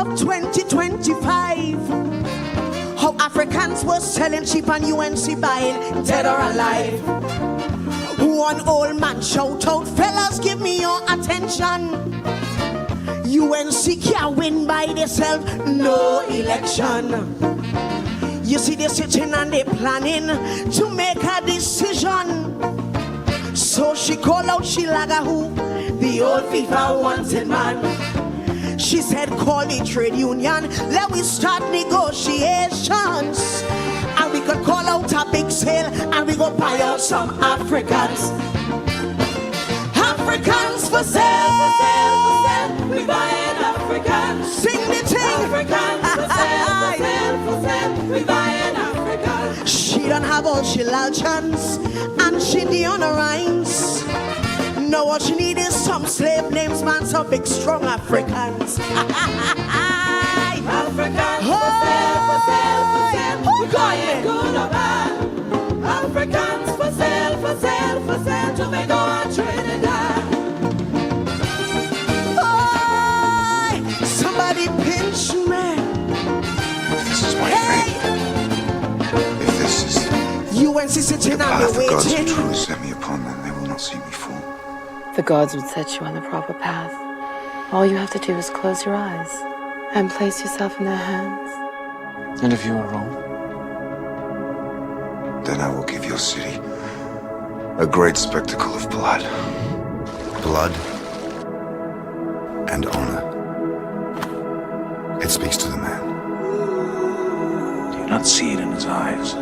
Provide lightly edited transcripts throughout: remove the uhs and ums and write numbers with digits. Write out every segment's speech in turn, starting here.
of 2025. How Africans were selling cheap and UNC buying, dead or alive. One old man shout out, fellas, give me your attention. UNC can't win by themselves, no election. You see, they're sitting and they're planning to make a decision. So she called out Shilaga, who the old FIFA wanted man. She said, call the trade union, let we start negotiations. And we could call out a big sale and we go buy out some Africans. Africans for sale, for sale, for sale. We buying Africans. Sing the thing. Africans for sale, for sale, for sale. We buying Africans. She don't have all she chance and she the honor rhymes. No, what she need is some slave names, man, some big strong Africans. Africans for sale, for sale, for sale. We buying good or bad. Africans for sale, for sale, for sale. Jamaica and Trinidad. Somebody pinch me. This is my fate. If this is UNC sitting the on path the the gods have waiting. truly set me upon, then they will not see me fall. The gods would set you on the proper path. All you have to do is close your eyes and place yourself in their hands. And if you are wrong? Then I will give your city a great spectacle of blood. Blood and honor. It speaks to the man. Do you not see it in his eyes?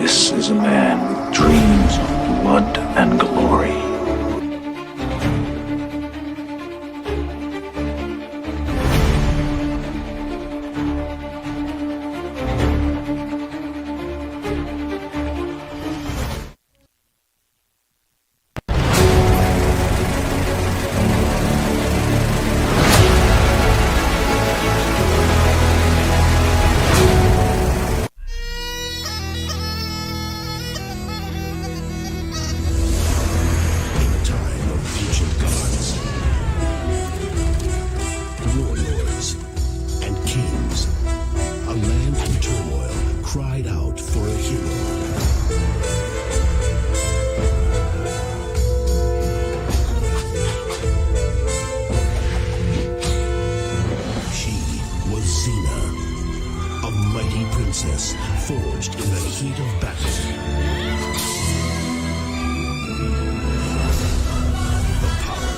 This is a man with dreams of blood and glory. Forged in the heat of battle. The power.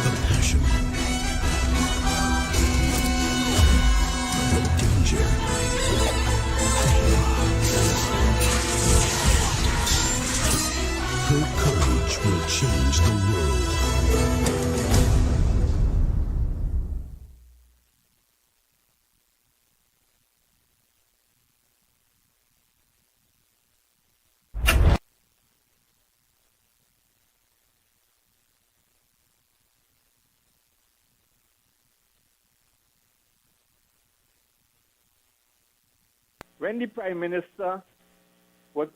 The passion. The danger. Her courage will change the world. When the Prime Minister was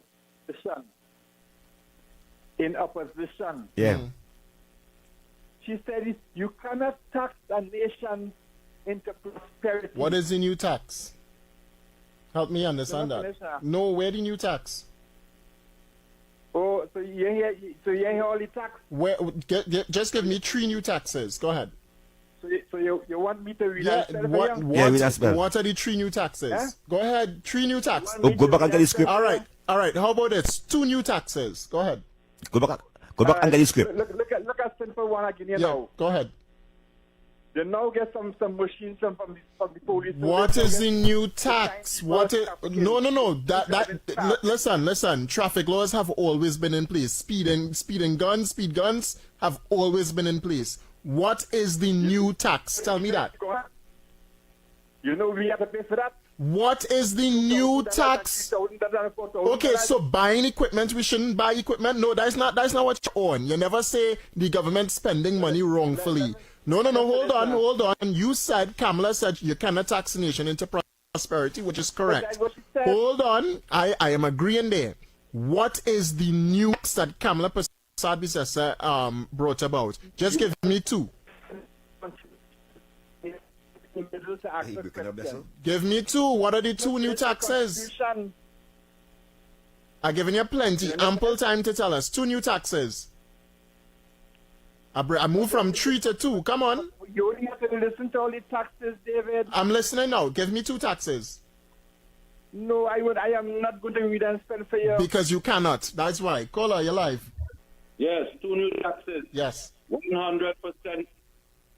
in opposition, she said you cannot tax a nation into prosperity. What is the new tax? Help me understand that. No, where the new tax? Oh, so you hear all the tax? Where? Just give me 3 new taxes. Go ahead. So you want me to read what are the 3 new taxes? Huh? Go ahead, 3 new taxes. Oh, go back and get the script. All right. How about this? 2 new taxes. Go ahead. Go back and get the script. Look at simple one again here now. Go ahead. They now get some machines from the police. What is the new tax? What is no. Listen. Traffic laws have always been in place. Speed guns have always been in place. What is the new tax? Tell me that. You know we have to pay for that. What is the new tax? Okay, so buying equipment, we shouldn't buy equipment. No, that's not what you own. You never say the government spending money wrongfully. No, hold on. You said, Kamala said you cannot tax a nation into prosperity, which is correct. Hold on, I am agreeing there. What is the new tax that Kamala Prasad brought about? Just give me 2. the middle to ask a question. Give me two. What are the two new taxes? Constitution, I've given you plenty, ample time to tell us. Two new taxes. I moved from 3 to 2. Come on. You only have to listen to all the taxes, David. I'm listening now. Give me two taxes. No, I am not going to read and spell for you. Because you cannot. That's why. Caller, you're live. Yes, two new taxes. Yes. 100%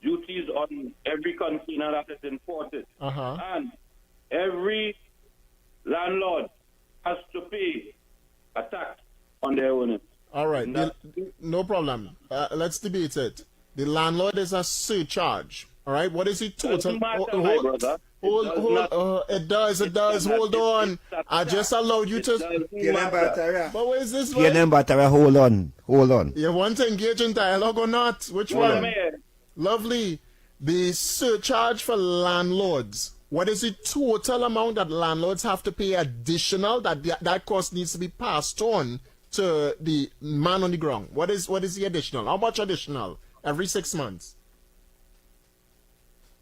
duties on every container that is imported. And every landlord has to pay a tax on their owners. All right. No problem. Let's debate it. The landlord is a surcharge. All right. What is the total? Doesn't matter, my brother. It does. Hold on. I just allowed you to. But what is this one? Hold on. You want to engage in dialogue or not? Which one? Lovely. The surcharge for landlords. What is the total amount that landlords have to pay additional? That cost needs to be passed on to the man on the ground. What is the additional? How much additional? Every 6 months.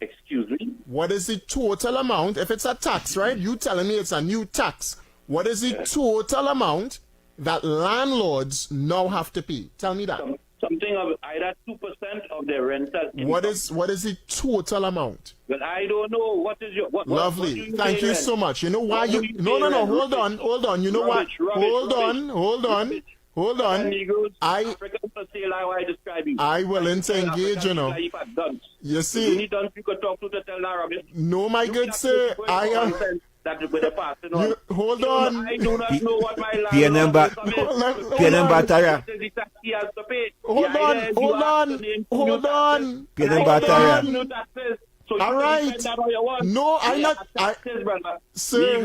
Excuse me? What is the total amount? If it's a tax, right? You telling me it's a new tax. What is the total amount that landlords now have to pay? Tell me that. Something of either 2% of their rental income. What is the total amount? Well, I don't know. What is your... Lovely. Thank you so much. You know why you... No. Hold on. You know what? Hold on. I willing to engage, you know. You see... No, my good sir. I am... Hold on. I do not know what my PNM Batara. Hold on. PNM Batara. All right. No, I'm not. Sir.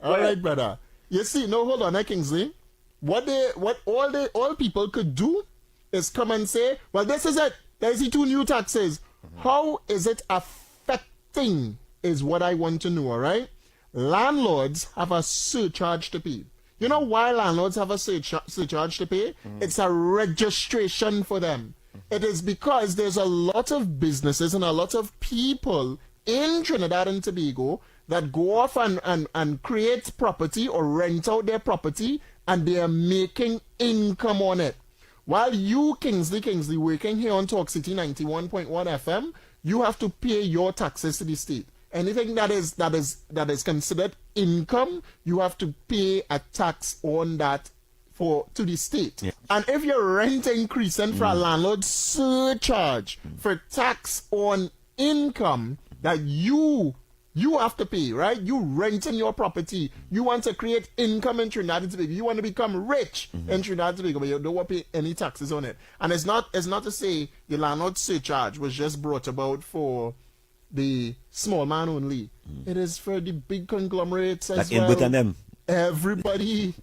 All right, brother. You see, no, hold on, Kingsley. What all people could do is come and say, well, this is it. There's the two new taxes. How is it affecting is what I want to know, all right? Landlords have a surcharge to pay. You know why landlords have a surcharge to pay? It's a registration for them. It is because there's a lot of businesses and a lot of people in Trinidad and Tobago that go off and create property or rent out their property, and they are making income on it. While you, Kingsley, working here on Talk City 91.1 FM, you have to pay your taxes to the state. Anything that is considered income, you have to pay a tax on that to the state. Yeah. And if you're rent increasing for a landlord surcharge for tax on income that you have to pay, right? You renting your property. You want to create income in Trinidad and Tobago. You want to become rich in Trinidad and Tobago, but you don't want to pay any taxes on it. And it's not to say the landlord surcharge was just brought about for the small man only. It is for the big conglomerates as well. In them. Everybody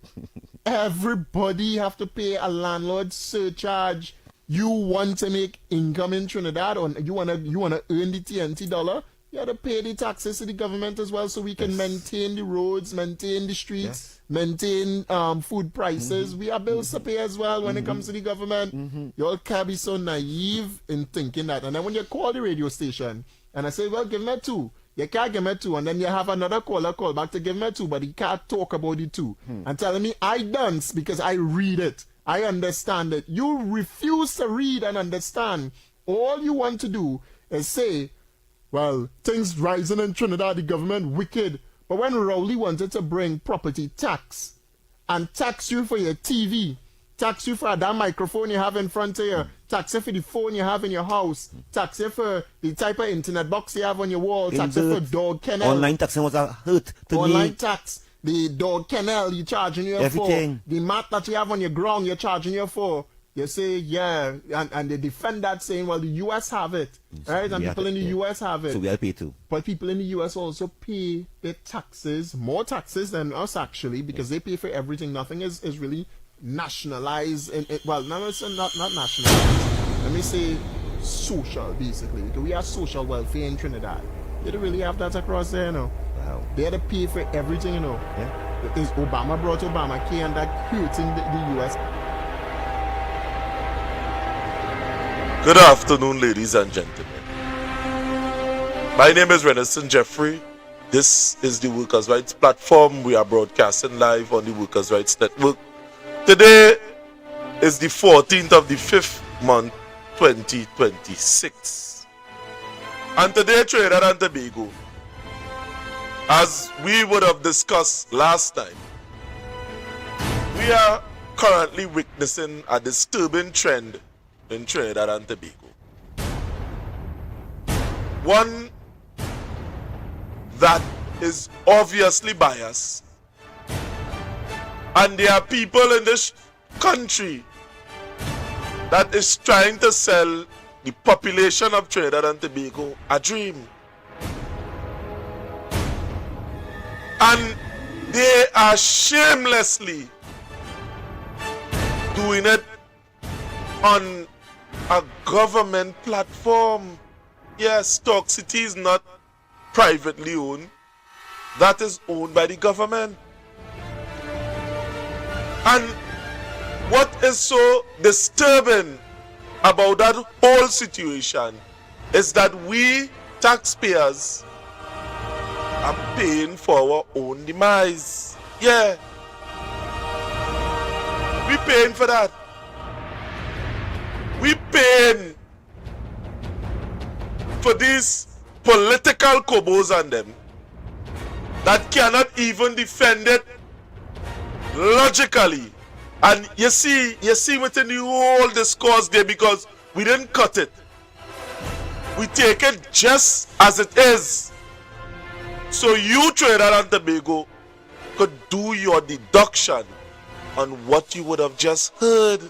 have to pay a landlord surcharge. You want to make income in Trinidad, or you wanna earn the TNT dollar, you have to pay the taxes to the government as well, so we can maintain the roads, maintain the streets, maintain food prices. We have bills to pay as well when it comes to the government. You all can't be so naive in thinking that. And then when you call the radio station and I say, well, give me two. You can't give me two, and then you have another caller call back to give me two, but he can't talk about it too. And telling me I dance because I read it. I understand it. You refuse to read and understand. All you want to do is say, well, things rising in Trinidad, the government wicked. But when Rowley wanted to bring property tax and tax you for your TV, tax you for that microphone you have in front of you, tax you for the phone you have in your house, tax you for the type of internet box you have on your wall, tax you for dog kennel. Online taxing was a hurt to online me. Tax. The dog kennel you're charging you Everything. for. The mat that you have on your ground you're charging you for. You say, yeah, and they defend that saying, well, the U.S. have it, right? And people in the U.S. have it. So we'll pay too. But people in the U.S. also pay their taxes, more taxes than us actually, because they pay for everything. Nothing is really nationalized. Well, not nationalized. Let me say social, basically. Because we have social welfare in Trinidad. They don't really have that across there, you know. Wow. They had to pay for everything, you know. Yeah. Is Obama brought Obamacare, and that hurting the U.S. Good afternoon, ladies and gentlemen. My name is Renison Jeffrey. This is the Workers' Rights Platform. We are broadcasting live on the Workers' Rights Network. Today is the 14th of the 5th month, 2026. And today, Trinidad and Tobago, as we would have discussed last time, we are currently witnessing a disturbing trend in Trinidad and Tobago. One that is obviously biased, and there are people in this country that is trying to sell the population of Trinidad and Tobago a dream. And they are shamelessly doing it on a government platform. Yes, Stock City is not privately owned. That is owned by the government. And what is so disturbing about that whole situation is that we taxpayers are paying for our own demise. Yeah. We paying for that. We paying for these political COBOs and them that cannot even defend it logically. And you see within the whole discourse there, because we didn't cut it. We take it just as it is. So you, Trinidad and Tobago, could do your deduction on what you would have just heard.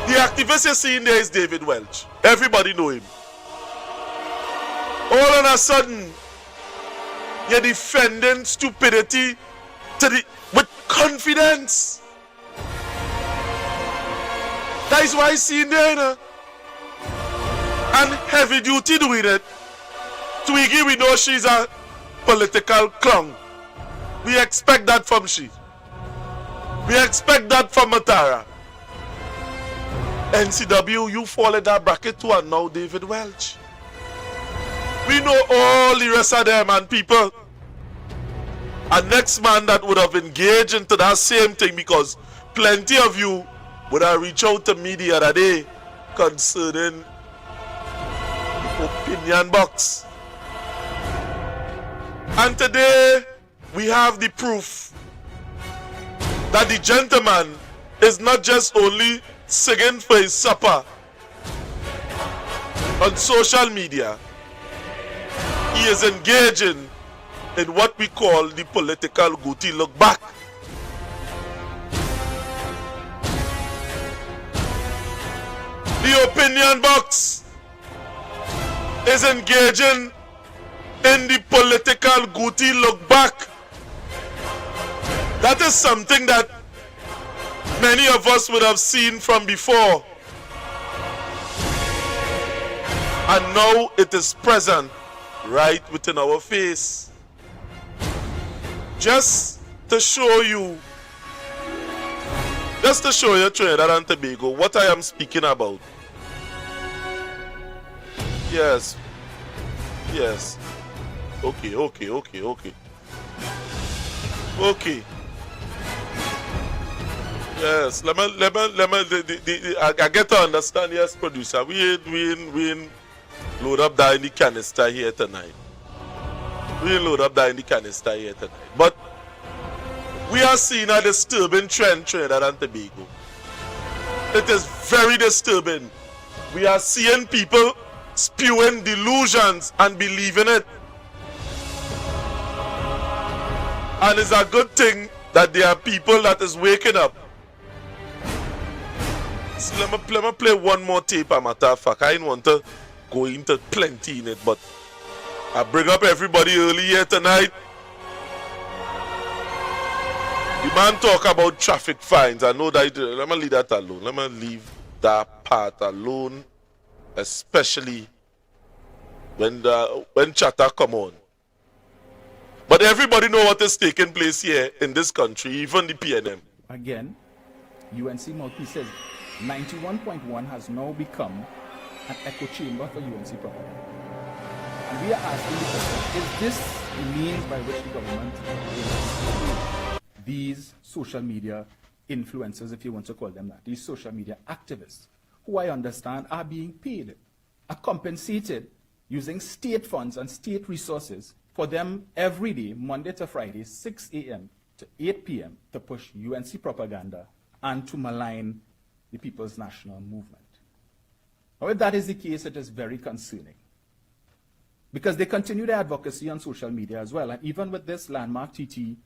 The activist you're seeing there is David Welch. Everybody know him. All of a sudden, you're defending stupidity with confidence. That is why I see there, you know? And heavy duty doing it. Twiggy, we know she's a political clown. We expect that from she. We expect that from Matara. NCW, you fall in that bracket too, and now David Welch. We know all the rest of them and people. And next man that would have engaged into that same thing, because plenty of you would have reached out to me the other day concerning the opinion box. And today we have the proof that the gentleman is not just only singing for his supper on social media. He is engaging in what we call the political goatee look back. The opinion box is engaging in the political goatee look back. That is something that many of us would have seen from before. And now it is present right within our face. Just to show you Trinidad and Tobago what I am speaking about. Yes. Okay. Yes, let me. I get to understand. Yes, producer. We ain't load up that in the canister here tonight. But we are seeing a disturbing trend, Trinidad and Tobago. It is very disturbing. We are seeing people spewing delusions and believing it. And it's a good thing that there are people that is waking up. So let me play one more tape, a matter of fact. I didn't want to go into plenty in it, but I bring up everybody early here tonight. The man talk about traffic fines. I know that. Let me leave that alone. Let me leave that part alone, especially when chatter come on. But everybody know what is taking place here in this country, even the PNM. Again, UNC mouthpiece says 91.1 has now become an echo chamber for UNC propaganda. And we are asking the question, is this the means by which the government will these social media influencers, if you want to call them that, these social media activists, who I understand are being paid, are compensated using state funds and state resources for them every day, Monday to Friday, 6 a.m. to 8 p.m. to push UNC propaganda and to malign the People's National Movement. Now, if that is the case, it is very concerning, because they continue their advocacy on social media as well. And even with this landmark TT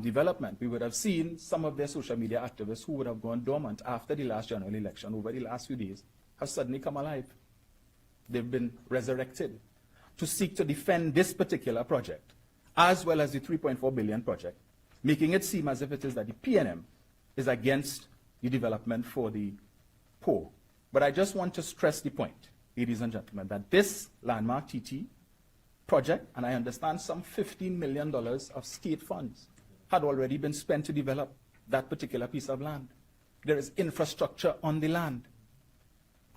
development, we would have seen some of their social media activists who would have gone dormant after the last general election over the last few days have suddenly come alive. They've been resurrected to seek to defend this particular project, as well as the 3.4 billion project, making it seem as if it is that the PNM is against the development for the poor. But I just want to stress the point, ladies and gentlemen, that this landmark TT project, and I understand some $15 million of state funds, had already been spent to develop that particular piece of land. There is infrastructure on the land.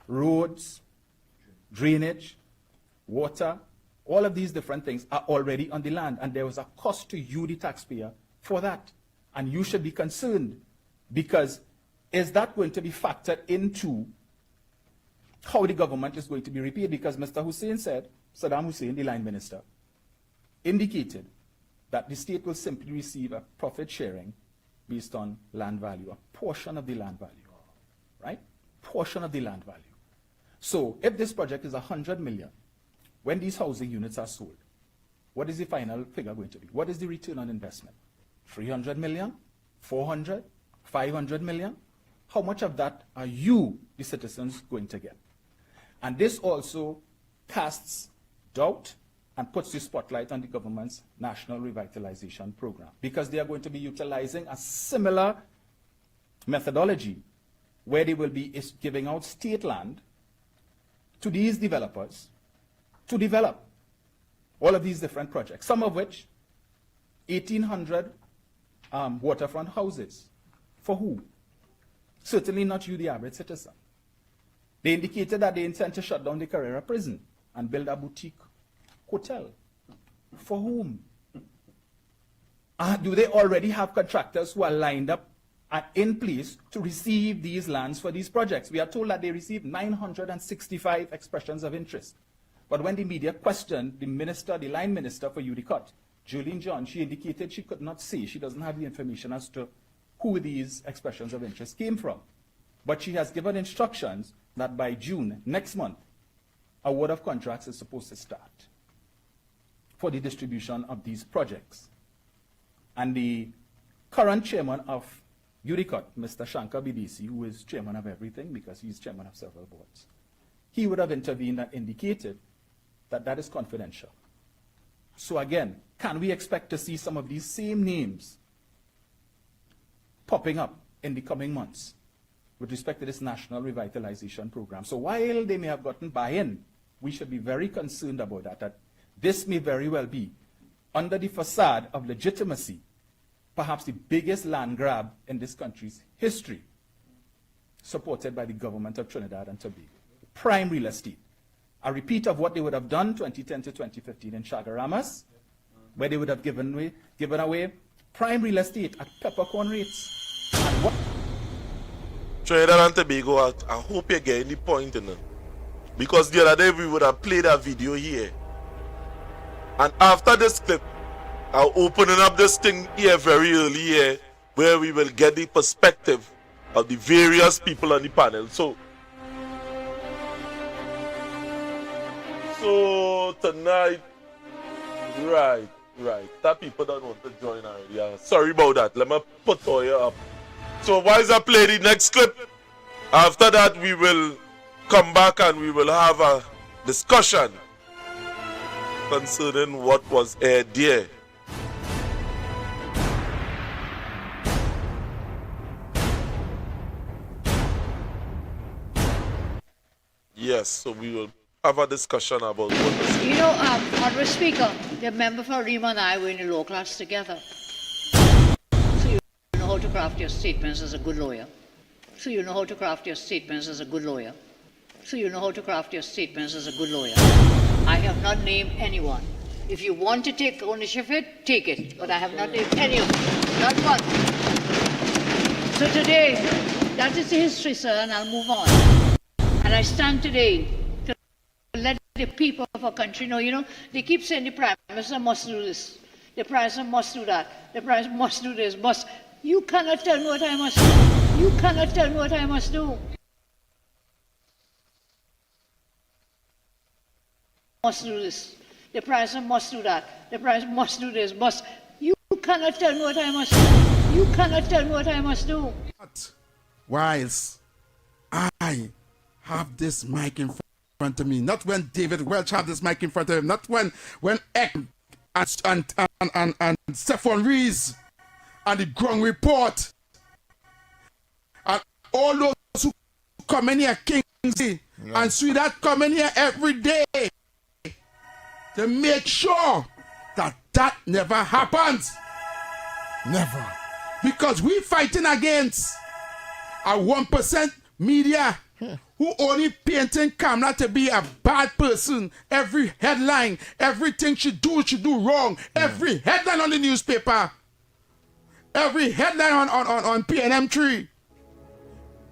Roads, drainage, water, all of these different things are already on the land, and there was a cost to you, the taxpayer, for that. And you should be concerned, because is that going to be factored into how the government is going to be repaid? Because Mr. Hussein said, Saddam Hussein, the line minister, indicated that the state will simply receive a profit sharing based on land value, a portion of the land value, right? Portion of the land value. So if this project is 100 million, when these housing units are sold, what is the final figure going to be? What is the return on investment? 300 million? 400? 500 million? How much of that are you, the citizens, going to get? And this also casts doubt and puts the spotlight on the government's National Revitalization Program, because they are going to be utilizing a similar methodology where they will be giving out state land to these developers to develop all of these different projects, some of which 1,800 waterfront houses. For who? Certainly not you, the average citizen. They indicated that they intend to shut down the Carrera prison and build a boutique hotel. For whom? Do they already have contractors who are lined up and in place to receive these lands for these projects? We are told that they received 965 expressions of interest. But when the media questioned the minister, the line minister for UDCOT, Julian John, she indicated she could not say, she doesn't have the information as to who these expressions of interest came from. But she has given instructions that by June, next month, award of contracts is supposed to start for the distribution of these projects. And the current chairman of UDCOT, Mr. Shankar Bidesi, who is chairman of everything because he's chairman of several boards, he would have intervened and indicated that that is confidential. So again, can we expect to see some of these same names popping up in the coming months with respect to this National Revitalization Program? So while they may have gotten buy-in, we should be very concerned about that this may very well be, under the facade of legitimacy, perhaps the biggest land grab in this country's history, supported by the government of Trinidad and Tobago. Prime real estate. A repeat of what they would have done 2010 to 2015 in Chagaramas, where they would have given away prime real estate at peppercorn rates. And what Trinidad and Tobago, I hope you're getting the point in it. Because the other day we would have played a video here. And after this clip, I'm opening up this thing here very early here, where we will get the perspective of the various people on the panel. So tonight, right. That people don't want to join already. Yeah, sorry about that. Let me put Toya up. So why is I play the next clip? After that, we will come back and we will have a discussion concerning what was aired there. Yes, so we will have a discussion about what was... You know, Honourable Speaker, the member for Rima and I were in a law class together. So you know how to craft your statements as a good lawyer. So you know how to craft your statements as a good lawyer. So you know how to craft your statements as a good lawyer. I have not named anyone. If you want to take ownership of it, take it. But I have not named any of them. Not one. So today, that is the history, sir, and I'll move on. And I stand today to let the people of our country know, you know, they keep saying the Prime Minister must do this. The Prime Minister must do that. The Prime Minister must do this, must. You cannot tell me what I must do. You cannot tell me what I must do. Must do this. The Prime Minister must do that. The Prime Minister must do this, must. You cannot tell me what I must do. You cannot tell me what I must do. Whilst I have this mic in front of me, not when David Welch have this mic in front of him, not when Eck and Stephon Rees and the Grung Report and all those who come in here, Kingsley and Sweetheart come in here every day to make sure that that never happens. Never. Because we fighting against a 1% media who only painting Kamala to be a bad person. Every headline, everything she do wrong. Every headline on the newspaper. Every headline on PNM3.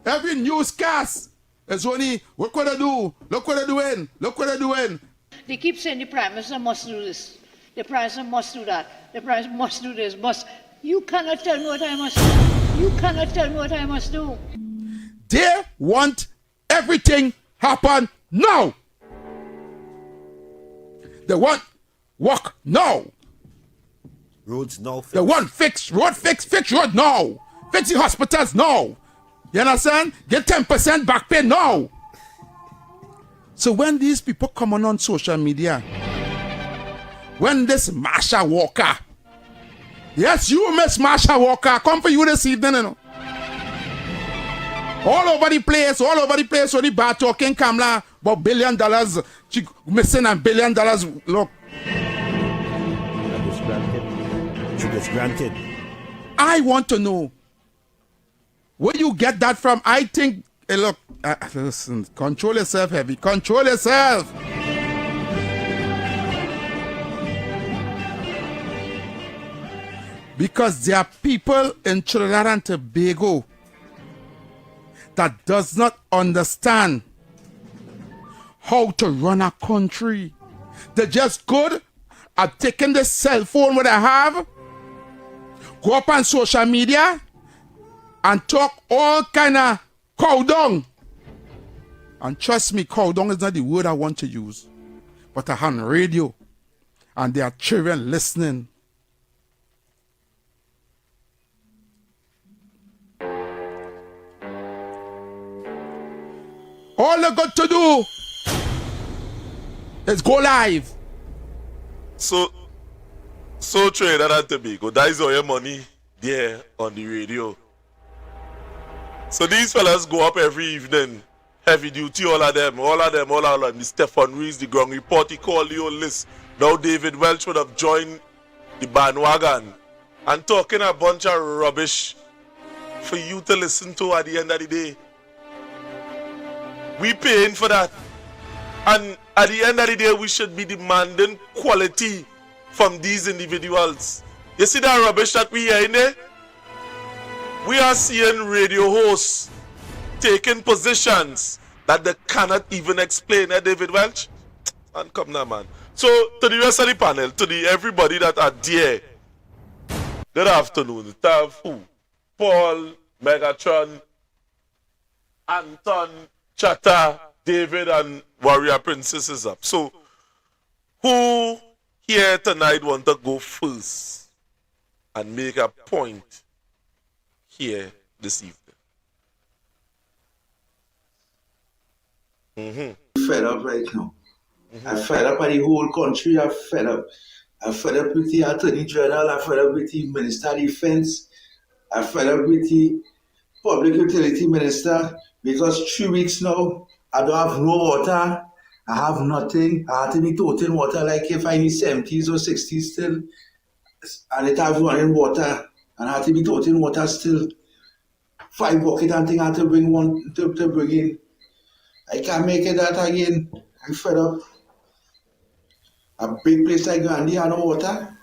Every newscast is only, what could I do? Look what they're doing. Look what they're doing. They keep saying the Prime Minister must do this. The Prime Minister must do that. The Prime Minister must do this, must. You cannot tell me what I must do. You cannot tell me what I must do. They want everything happen now. They want work now. Roads now. They want fix road now. Fix the hospitals now. You understand? Get 10% back pay now. So when these people come on social media, when this Marsha Walker, yes, you, Miss Marsha Walker, come for you this evening, you know. All over the place, so the bad talking Kamala about $1 billion, she missing $1 billion, look. She gets granted. I want to know, where you get that from? I think, hey, look, listen, control yourself, Heavy, control yourself. Because there are people in Trinidad and Tobago that does not understand how to run a country. They're just good at taking the cell phone what I have, go up on social media and talk all kind of cow dung. And trust me, cow dung is not the word I want to use. But I have on radio and there are children listening. All they got to do is go live. So Trinidad and Tobago, that is all your money there on the radio. So these fellas go up every evening, heavy duty, all of them. The Stephon Rees, the Grung Report, he called the whole list. Now David Welch would have joined the bandwagon and talking a bunch of rubbish for you to listen to at the end of the day. We paying for that. And at the end of the day, we should be demanding quality from these individuals. You see that rubbish that we hear in there? We are seeing radio hosts taking positions that they cannot even explain, David Welch? And come now, man. So, to the rest of the panel, to everybody that are there, good afternoon. We have who? Paul, Megatron, Anton, Chatter, David, and Warrior Princess is up. So, who here tonight want to go first and make a point here this evening? Fed up right now. I'm fed up with the whole country. I'm fed up. I'm fed up with the Attorney General. I'm fed up with the Minister of Defense. I'm fed up with the Public Utility Minister. Because 3 weeks now, I don't have no water. I have nothing. I have to be toting water like if I'm in 70s or 60s still. And it have running water. And I have to be toting water still. 5 bucket and thing I had to bring one to bring in. I can't make it that again. I'm fed up. A big place like Gandhi and no water.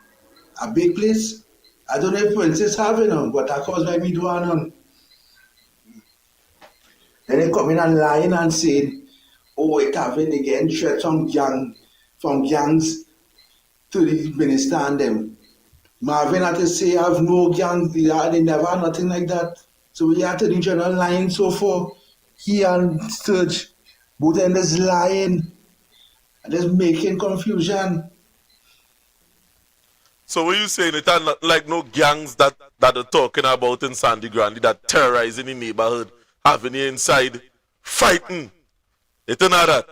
A big place. I don't know if Princess having them, but that caused by me doing none. Then they come in and lying and saying, oh, it having again threats from gangs to the minister and them. Marvin had to say, I have no gangs, they never had nothing like that. So we had to the general lying so far. He and Sturge, both of them just lying and just making confusion. So what you saying, it are not like no gangs that are talking about in Sandy Grande that terrorizing the neighborhood, having you inside, fighting. It not that.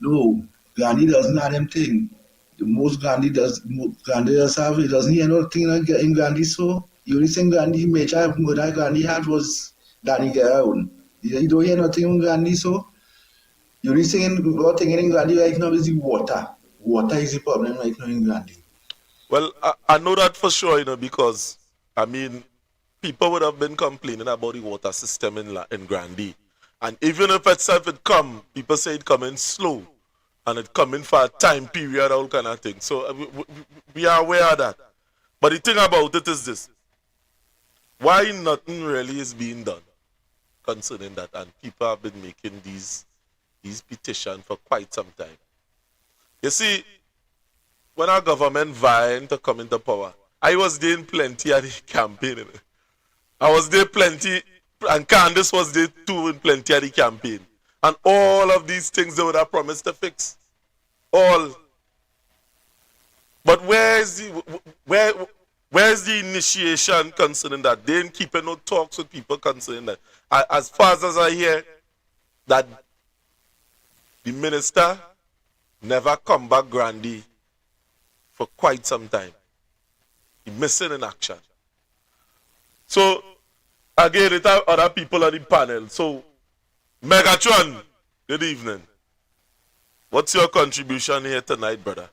No, Gandhi doesn't have them thing. The most Gandhi does have, it doesn't hear nothing like in Gandhi, so the only thing Gandhi major murder Gandhi had was Gandhi get around. You don't hear nothing on Gandhi, so the only thing in Gandhi right now is the water. Water is the problem right now in Gandhi. Well, I know that for sure, because, I mean, people would have been complaining about the water system in Grandy. And even if it come, people say it coming slow. And it coming for a time period, all kind of thing. So we are aware of that. But the thing about it is this. Why nothing really is being done concerning that? And people have been making these petitions for quite some time. You see, when our government vying to come into power, I was doing plenty at the campaign. I was there plenty, and Candace was there too in plenty at the campaign. And all of these things they would have promised to fix. All. But where's the initiation concerning that? They ain't keeping no talks with people concerning that. As far as I hear, that the minister never come back Grandy for quite some time. He missing in action. So, again, it have other people on the panel. So, Megatron, good evening. What's your contribution here tonight, brother?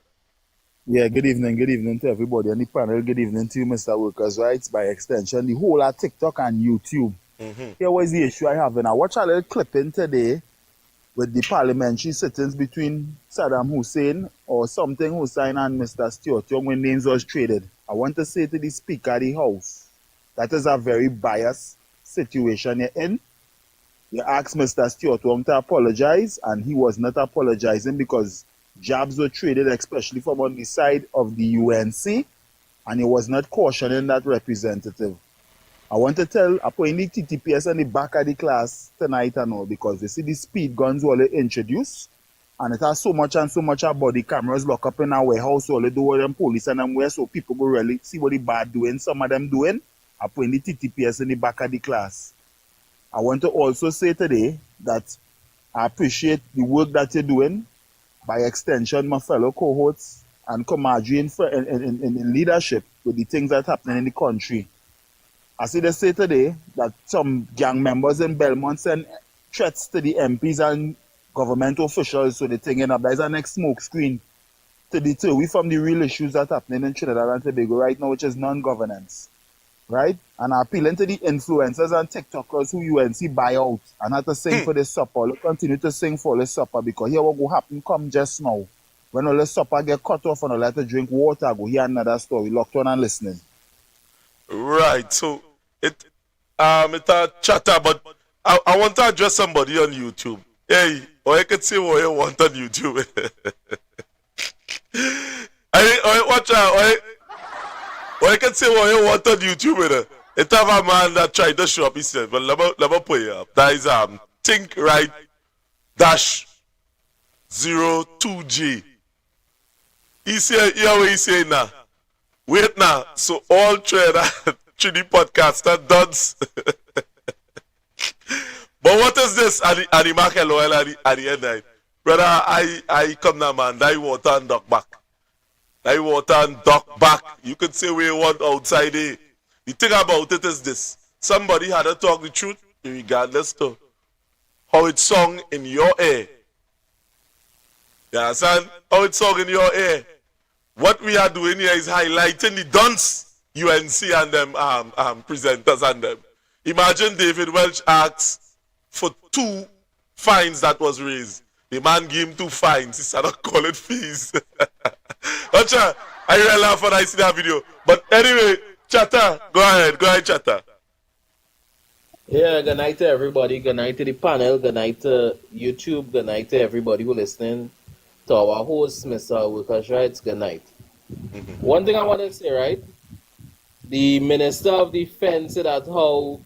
Yeah, good evening to everybody on the panel. Good evening to you, Mr. Workers' Rights, by extension, the whole of TikTok and YouTube. Here was the issue I have, and I watched a little clipping today with the parliamentary sittings between Saddam Hussein or something Hussein and Mr. Stuart Young when names was traded. I want to say to the Speaker of the House, that is a very biased situation you're in. You asked Mr. Stuart Young to apologize, and he was not apologizing because jabs were traded, especially from on the side of the UNC, and he was not cautioning that representative. I want to tell, I put in the TTPS on the back of the class tonight and all, because you see the speed guns were introduced, and it has so much of body cameras locked up in our warehouse, all they do with them police and them where, so people go really see what the bad doing, some of them doing. I put in the TTPS in the back of the class. I want to also say today that I appreciate the work that you're doing, by extension, my fellow cohorts and comradely in leadership with the things that are happening in the country. I see they say today that some gang members in Belmont send threats to the MPs and government officials, so they're thinking that there's a next smoke screen to deter away from the real issues that are happening in Trinidad and Tobago right now, which is non-governance. Right? And I'm appealing to the influencers and TikTokers who UNC buy out and have to sing for this supper. Let's continue to sing for this supper, because here what will happen come just now. When all the supper get cut off and all have to drink water, go hear another story. Locked on and listening. Right. So it's a chatter, but I want to address somebody on YouTube. Hey, or I can say what you want on YouTube. Or I can say what you want on YouTube. It have a man that tried to show up himself, but let me put it up. That is think right -02G. He say, yeah, what he say now. Wait now. So all trader through the podcast that does. But what is this? And the market oil at the end of it. Brother, I come now, man. Die water and duck back. Die water and duck back. You could say we want outside there. The thing about it is this. Somebody had to talk the truth, regardless to how it's sung in your ear. You understand? How it's sung in your ear. What we are doing here is highlighting the dunce UNC and them presenters and them. Imagine David Welch asks for 2 fines that was raised. The man gave him 2 fines. He started calling fees. Ocha, I really laugh when I see that video. But anyway, Chatter, go ahead, Chatter. Yeah, good night to everybody. Good night to the panel. Good night to YouTube. Good night to everybody who listening. To our host, Mr. Workers' Rights. Good night. One thing I want to say, right? The Minister of Defense said that how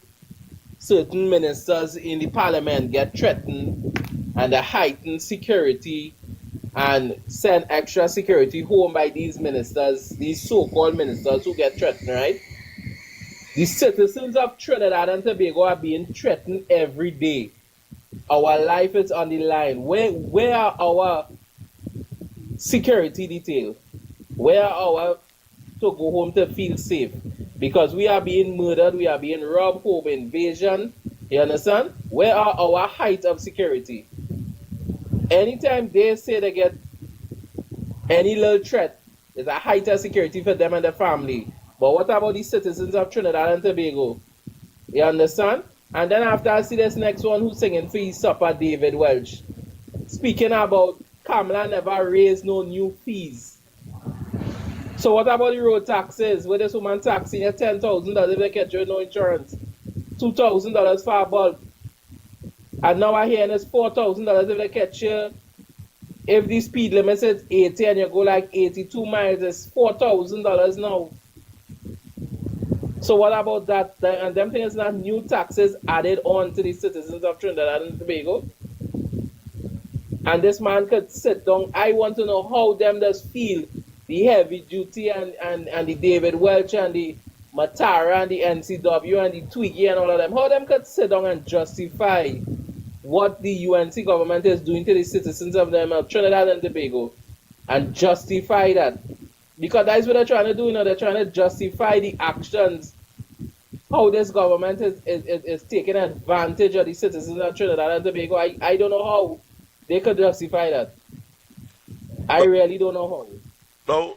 certain ministers in the parliament get threatened and the heightened security and send extra security home by these ministers, these so-called ministers who get threatened, right? The citizens of Trinidad and Tobago are being threatened every day. Our life is on the line. Where are our security detail? Where are our to go home to feel safe? Because we are being murdered, we are being robbed, home invasion. You understand? Where are our height of security? Anytime they say they get any little threat, there's a height of security for them and their family. But what about the citizens of Trinidad and Tobago? You understand? And then after I see this next one who's singing for his supper, David Welch. Speaking about Kamala never raised no new fees. So what about the road taxes? Where this woman taxing you $10,000 if they catch you no insurance? $2,000 for a bulb. And now I hear it's $4,000 if they catch you. If the speed limit is 80 and you go like 82 miles, it's $4,000 now. So what about that? And them things not new taxes added on to the citizens of Trinidad and Tobago. And this man could sit down. I want to know how them does feel the heavy duty and the David Welch and the Matara and the NCW and the Twiggy and all of them. How them could sit down and justify what the UNC government is doing to the citizens of them of Trinidad and Tobago and justify that. Because that's what they're trying to do, they're trying to justify the actions, how this government is taking advantage of the citizens of Trinidad and Tobago. I don't know how they could justify that. I really don't know how. Now,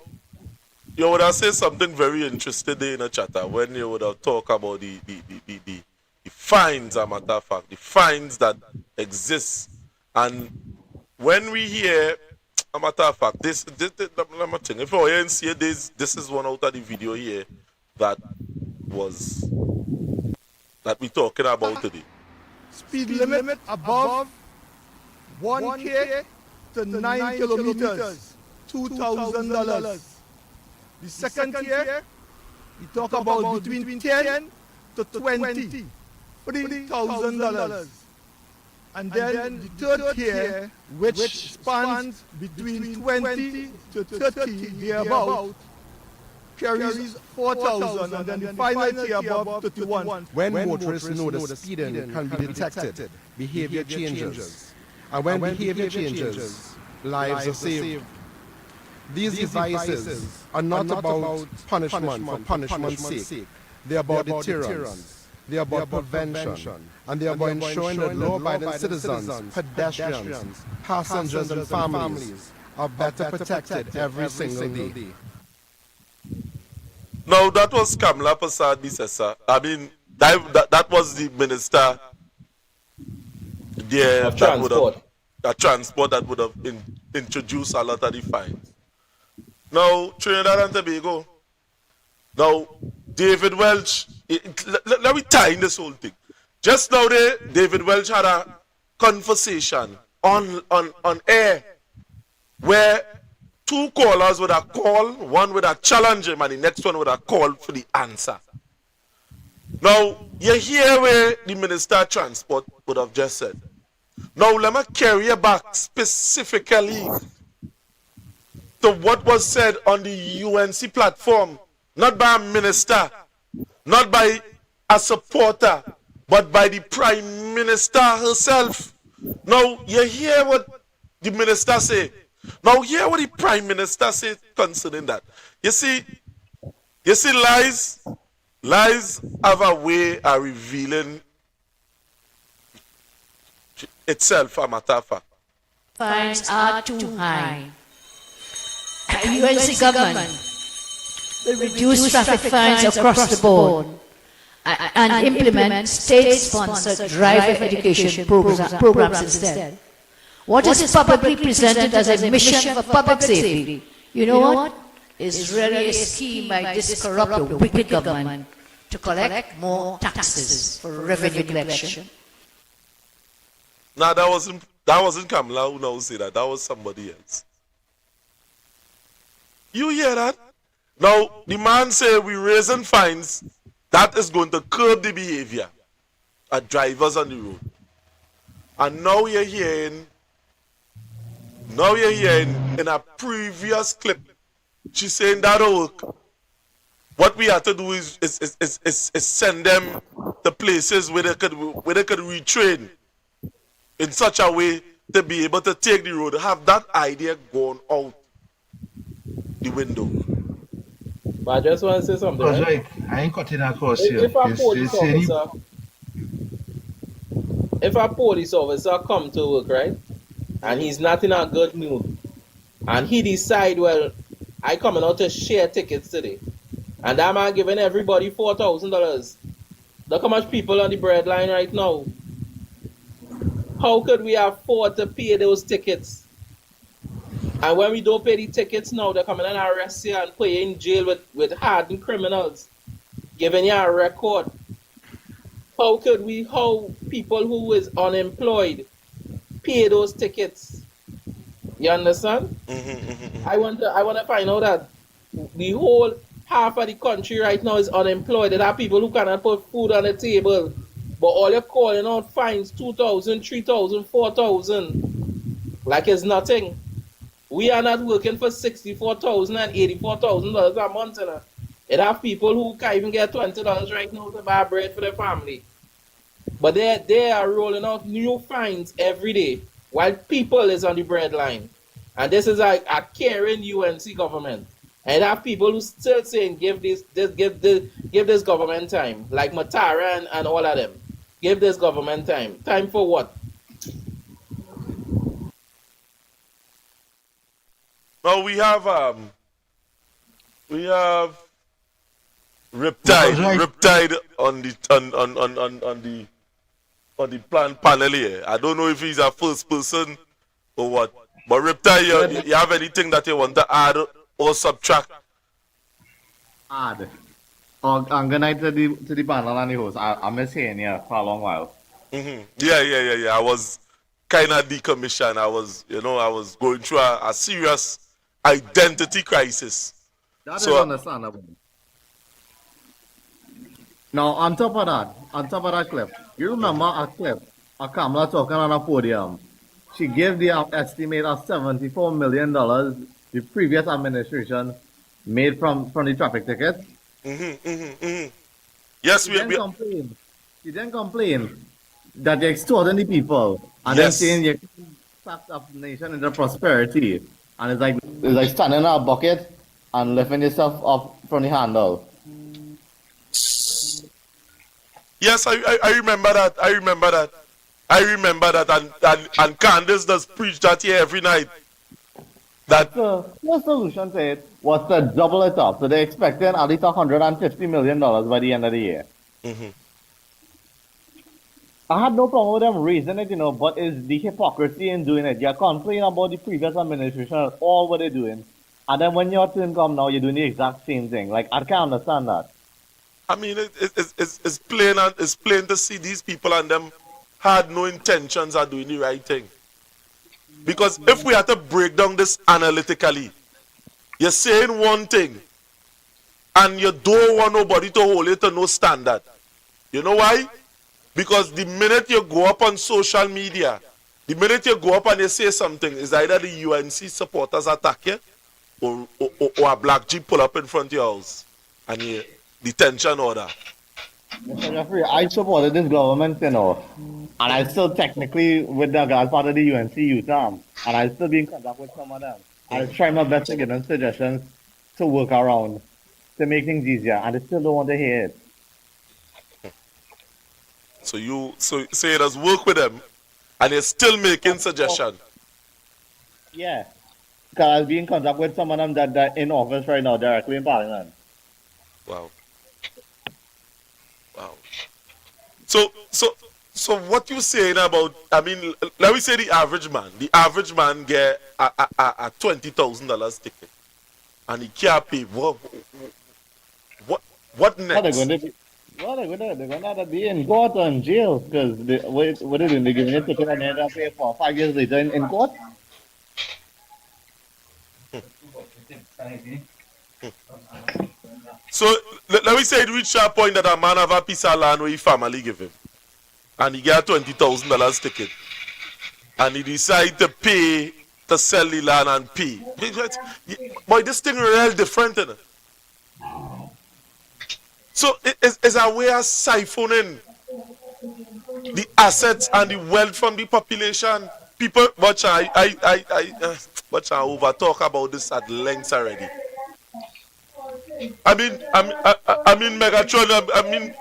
you would have said something very interesting there in a chatter when you would have talked about the fines, a matter of fact, the fines that exist. And when we hear, a matter of fact, this if I hear and see this is one out of the video here that we're talking about today. Speed limit above 1K to 9 kilometers, $2,000. The second tier, we talk about between 10 to 20, $3,000. And then the third tier, which spans between 20 to 30, thereabout, carries 4,000, and then the final tier above 31. When motorists know the speeding can be detected, behavior changes. And when behavior changes, lives are saved. These devices are not about punishment for punishment's sake. They are about deterrence. They are about prevention. And they are about ensuring that law-abiding citizens, pedestrians, passengers, and families are better protected every single day. Now, that was Kamala Prasad Bisesa. I mean, that was the minister there of transport. Transport that would have introduced a lot of the fines. Now, Trinidad and Tobago. Now, David Welch, let me tie in this whole thing. Just now there, David Welch had a conversation on air where two callers would have called, one would have challenged him and the next one would have called for the answer. Now, you hear where the Minister of Transport would have just said. Now, let me carry you back specifically to what was said on the UNC platform, not by a minister, not by a supporter, but by the Prime Minister herself. Now, you hear what the minister say. Now, hear what the Prime Minister said concerning that. You see, lies have a way of revealing itself, a matter of fact. Fines are too high. UNC government will reduce traffic fines across the board and implement state-sponsored driver education programs instead. What is publicly presented as a mission for public safety, you know what, is really a scheme by this corrupt, wicked government to collect more taxes for revenue collection. Now that wasn't Kamala who now say that. That was somebody else. You hear that? Now the man say we raising fines. That is going to curb the behavior of drivers on the road. And now you're hearing in a previous clip, she's saying that'll work. What we have to do is send them to places where they could retrain in such a way to be able to take the road. Have that idea gone out the window. But I just want to say something. Right? Like, I ain't cutting across here. If a police officer come to work, right, and he's not in a good mood, and he decide, well, I coming out to share tickets today, and that man giving everybody $4,000. Look how much people on the breadline right now. How could we afford to pay those tickets? And when we don't pay the tickets now, they're coming and arrest you and put you in jail with hardened criminals, giving you a record. How people who is unemployed pay those tickets? You understand? I want to find out that the whole half of the country right now is unemployed. There are people who cannot put food on the table, but all you're calling out fines $2,000, $3,000, $4,000, like it's nothing. We are not working for $64,000 and $84,000 a month. It have people who can't even get $20 right now to buy bread for their family. But they are rolling out new fines every day while people is on the breadline. And this is a caring UNC government. And have people who still saying give this government time, like Matara and all of them. Give this government time. Time for what? Now we have Riptide on the panel here. I don't know if he's a first person or what. But Riptide, you have anything that you want to add or subtract? Add. I'm gonna to the panel and the host. I'm just saying here for a long while. Yeah. I was kind of decommissioned. I was going through a serious identity crisis. That is understandable. Now, on top of that clip, you remember a clip of Kamala talking on a podium. She gave the estimate of $74 million the previous administration made from the traffic tickets. Yes, she didn't complain that they're extorting the people and then saying you tax up the nation into prosperity. And it's like standing in a bucket and lifting yourself up from the handle. Yes, I remember that. And Candace does preach that here every night. The solution to it was to double it up. So they're expecting at least $150 million by the end of the year. I had no problem with them raising it, but it's the hypocrisy in doing it. You're complaining about the previous administration and all what they're doing. And then when your turn comes now, you're doing the exact same thing. Like, I can't understand that. I mean, it's plain to see these people and them had no intentions of doing the right thing. Because if we had to break down this analytically, you're saying one thing and you don't want nobody to hold it to no standard. You know why? Because the minute you go up on social media, the minute you go up and you say something, is either the UNC supporters attack you or a black jeep pull up in front of your house and you detention order. Mr. Jeffrey, I supported this government, and I still technically with the as part of the UNC youth arm, and I still be in contact with some of them. I try my best to give them suggestions to work around to make things easier, and they still don't want to hear it. So you does work with them, and you're still making suggestions. Yeah, because I'll be in contact with some of them that are in office right now, directly in Parliament. Wow. Wow. So what you saying about? I mean, let me say the average man. The average man get a $20,000 ticket, and he can't pay. What next? They're going to be in court or in jail because what are they doing? They're giving a ticket and they end up paying for 5 years later in court. So let me say it reached a point that a man have a piece of land where his family give him, and he get a $20,000 ticket, and he decide to pay to sell the land and pay. Boy, this thing real different, isn't it? So it's a way of siphoning the assets and the wealth from the population. People, but I over talk about this at length already. I mean, Megatron. I mean,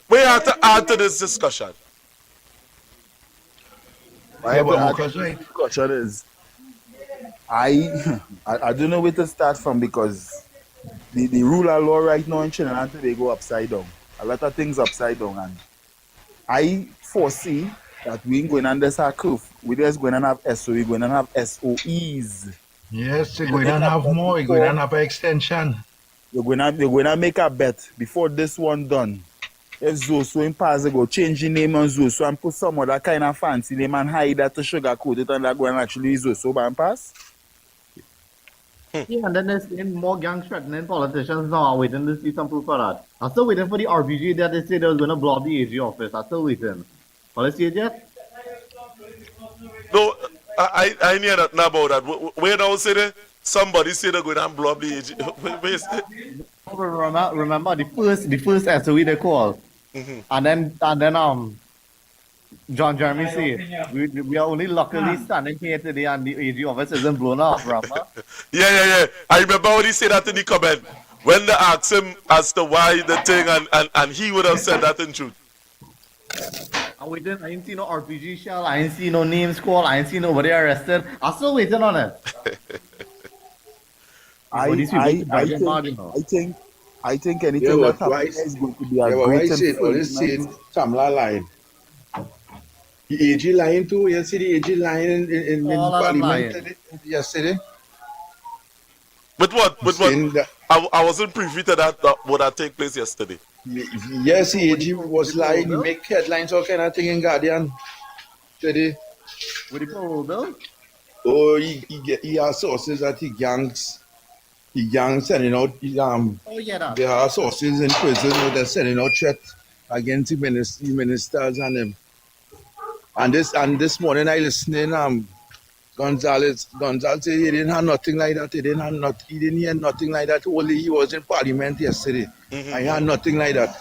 we have to add to this discussion. Discussion is, I don't know where to start from because the rule of law right now in Trinidad they go upside down. A lot of things upside down, and I foresee that we ain't going under our curve. We're just going to have SOE, we're going to have SOEs. Yes, we're going to have more. We're going to have an extension. You're going to make a bet before this one done. If Zoso in Paz go change the name on Zoso and put some other kind of fancy name and hide that to sugarcoat it and they're going to actually use Zoso by pass. Yeah, and then there's more gang threatening politicians now. I'm waiting to see some proof of that. I'm still waiting for the RBG that they say they was going to block the AG office. I'm still waiting. Will I see it yet? No, I hear that now about that. Where now say that somebody say they're going to block the AG. Remember the first SOE they called, and then John Jeremy say we are only luckily standing here today and the AG office isn't blown up, remember? Yeah. I remember when he said that in the comment when they asked him as to why the thing and he would have said that in truth. I ain't see no RPG shell, I ain't see no names called, I ain't see nobody arrested. I'm still waiting on it. I think anything that happens is going to be a great improvement. Tamla line. The AG line too. You see the AG line in Parliament yesterday. But what? I wasn't privy to that would have take place yesterday. Yes, the AG was lying. He make headlines all kind of thing in Guardian today. What do you call Bill? Oh, he has sources that he gangs sending out. There are sources in prison who they're sending out threats against the ministers and them. And this morning I listening. Gonzalez said he didn't have nothing like that. He didn't hear nothing like that. Only he was in Parliament yesterday. I had nothing like that.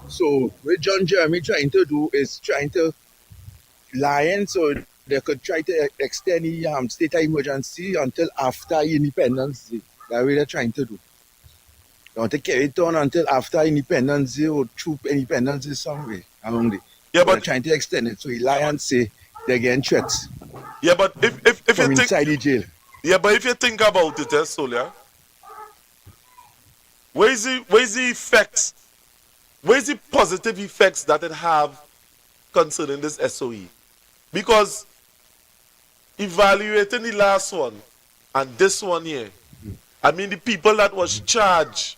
So what John Jeremy trying to do is trying to lie so they could try to extend the state of emergency until after Independence Day. That's what they're trying to do. They want to carry it on until after Independence Day or through Independence Day somewhere along there. Yeah, but they're trying to extend it. So he lie and say they're getting threats. Yeah, but if from you inside think, the jail. Yeah, but if you think about it, Solia, where's the effects? Where's the positive effects that it have concerning this SOE? Because evaluating the last one and this one here, I mean the people that was charged,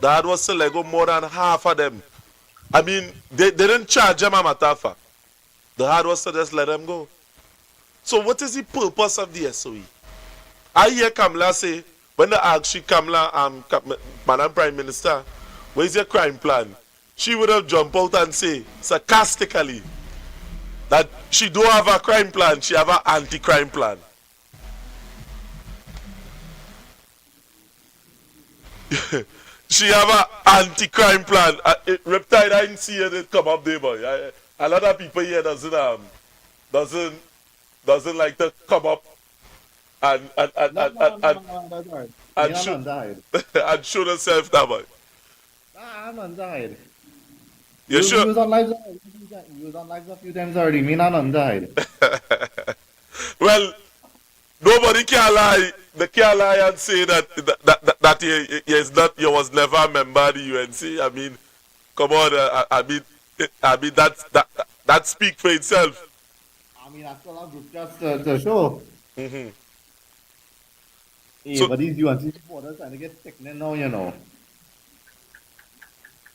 that was select more than half of them. I mean, they didn't charge them a matter of fact. The hard was to just let them go. So what is the purpose of the SOE? I hear Kamala say, when they ask she, Kamala, Madam Prime Minister, where's your crime plan? She would have jumped out and say, sarcastically, that she don't have a crime plan, she have an anti-crime plan. She have an anti-crime plan. Reptile, I didn't see it come up there, boy. A lot of people here doesn't like to come up and show themselves that boy. I'm undied. You sure? You was on live a few times already. Me not undied. Well, nobody can lie. the can't lie and say that he is not. You was never a member of the UNC. I mean, come on. I mean that speak for itself. I mean, I still have group just to show. Mm-hmm. Yeah, but these UNC supporters trying to get sickening now, you know.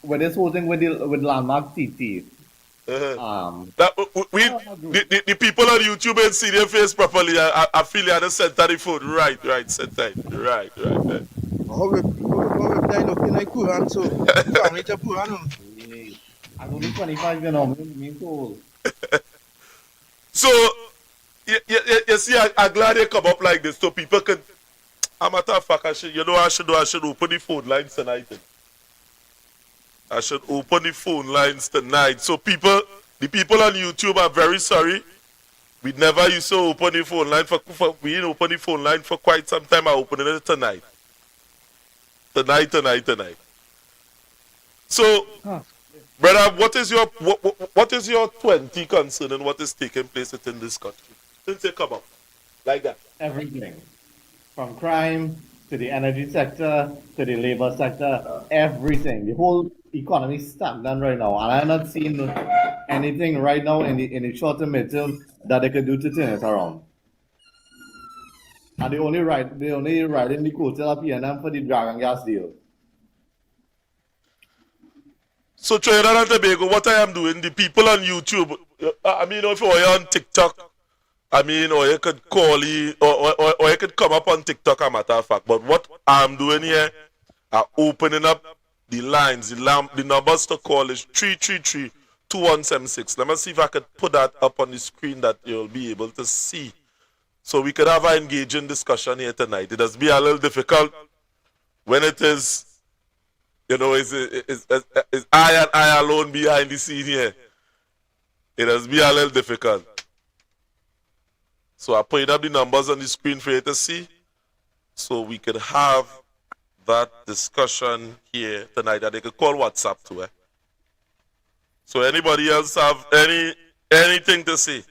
When this whole thing with landmark TT. The people on YouTube ain't see their face properly. I feel you had to center the food. Right, center. Right. I'm only 25, you know, mean cool. So, you see, I'm glad they come up like this so people can. I'm a tough fuck. I should open the phone lines tonight. I should open the phone lines tonight. So the people on YouTube are very sorry. We never used to open the phone line we didn't open the phone line for quite some time. I'm opening it tonight. Tonight. So, brother, what is your 20 concerning what is taking place within this country? Since you come up like that. Everything. From crime to the energy sector to the labor sector, everything. The whole economy is stagnant right now, and I'm not seeing anything right now in the short term, midterm that they could do to turn it around. And they only riding the coattail of PNM for the Dragon Gas deal. So Trinidad and Tobago, what I am doing, the people on YouTube, I mean, if you're on TikTok, I mean, or you could call you, or you could come up on TikTok, a matter of fact. But what I'm doing here, I'm opening up the lines, the numbers to call is 333-2176. Let me see if I could put that up on the screen that you'll be able to see. So we could have an engaging discussion here tonight. It does be a little difficult when it is, you know, it's I and I alone behind the scene here. It does be a little difficult. So I put up the numbers on the screen for you to see, so we could have that discussion here tonight that they could call WhatsApp to. So anybody else have anything to say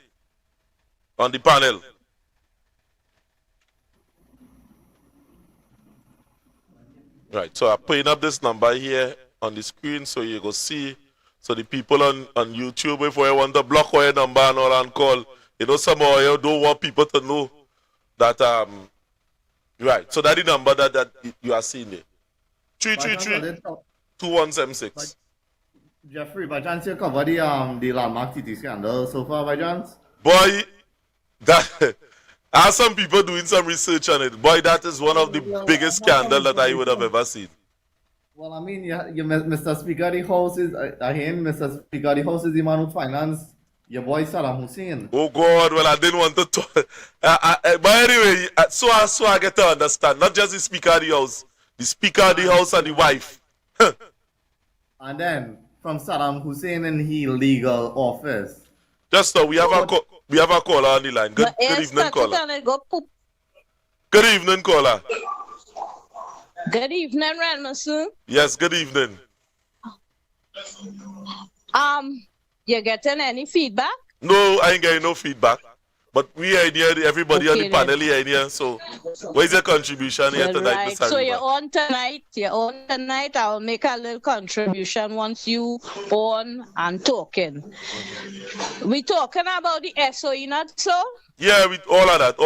on the panel? Right, so I'm putting up this number here on the screen so you go see. So the people on YouTube, if you want to block your number and all and call, you know, somehow you don't want people to know that, right. So that's the number that you are seeing there. 333-2176. Jeffrey, by chance you cover the landmark TT scandal so far, by chance? Boy, that I have some people doing some research on it. Boy, that is one of the biggest scandals that I would have ever seen. Well, I mean, Mr. Speaker, the House is, Mr. Speaker, the House is the man who financed your boy Saddam Hussein. Oh God, well I didn't want to talk. But anyway, so I get to understand. Not just the Speaker of the House. The Speaker of the House and the wife. And then, from Saddam Hussein in his legal office. Just so we have a caller on the line. Good evening, caller. Good evening, caller. Good evening, Ranmason. Yes, good evening. You getting any feedback? No, I ain't getting no feedback. But we are here, everybody on the panel here. So, what is your contribution here tonight, right. Mr. So you're on tonight. I'll make a little contribution once you on and talking. We talking about the SOE, not so? Yeah, with all of that.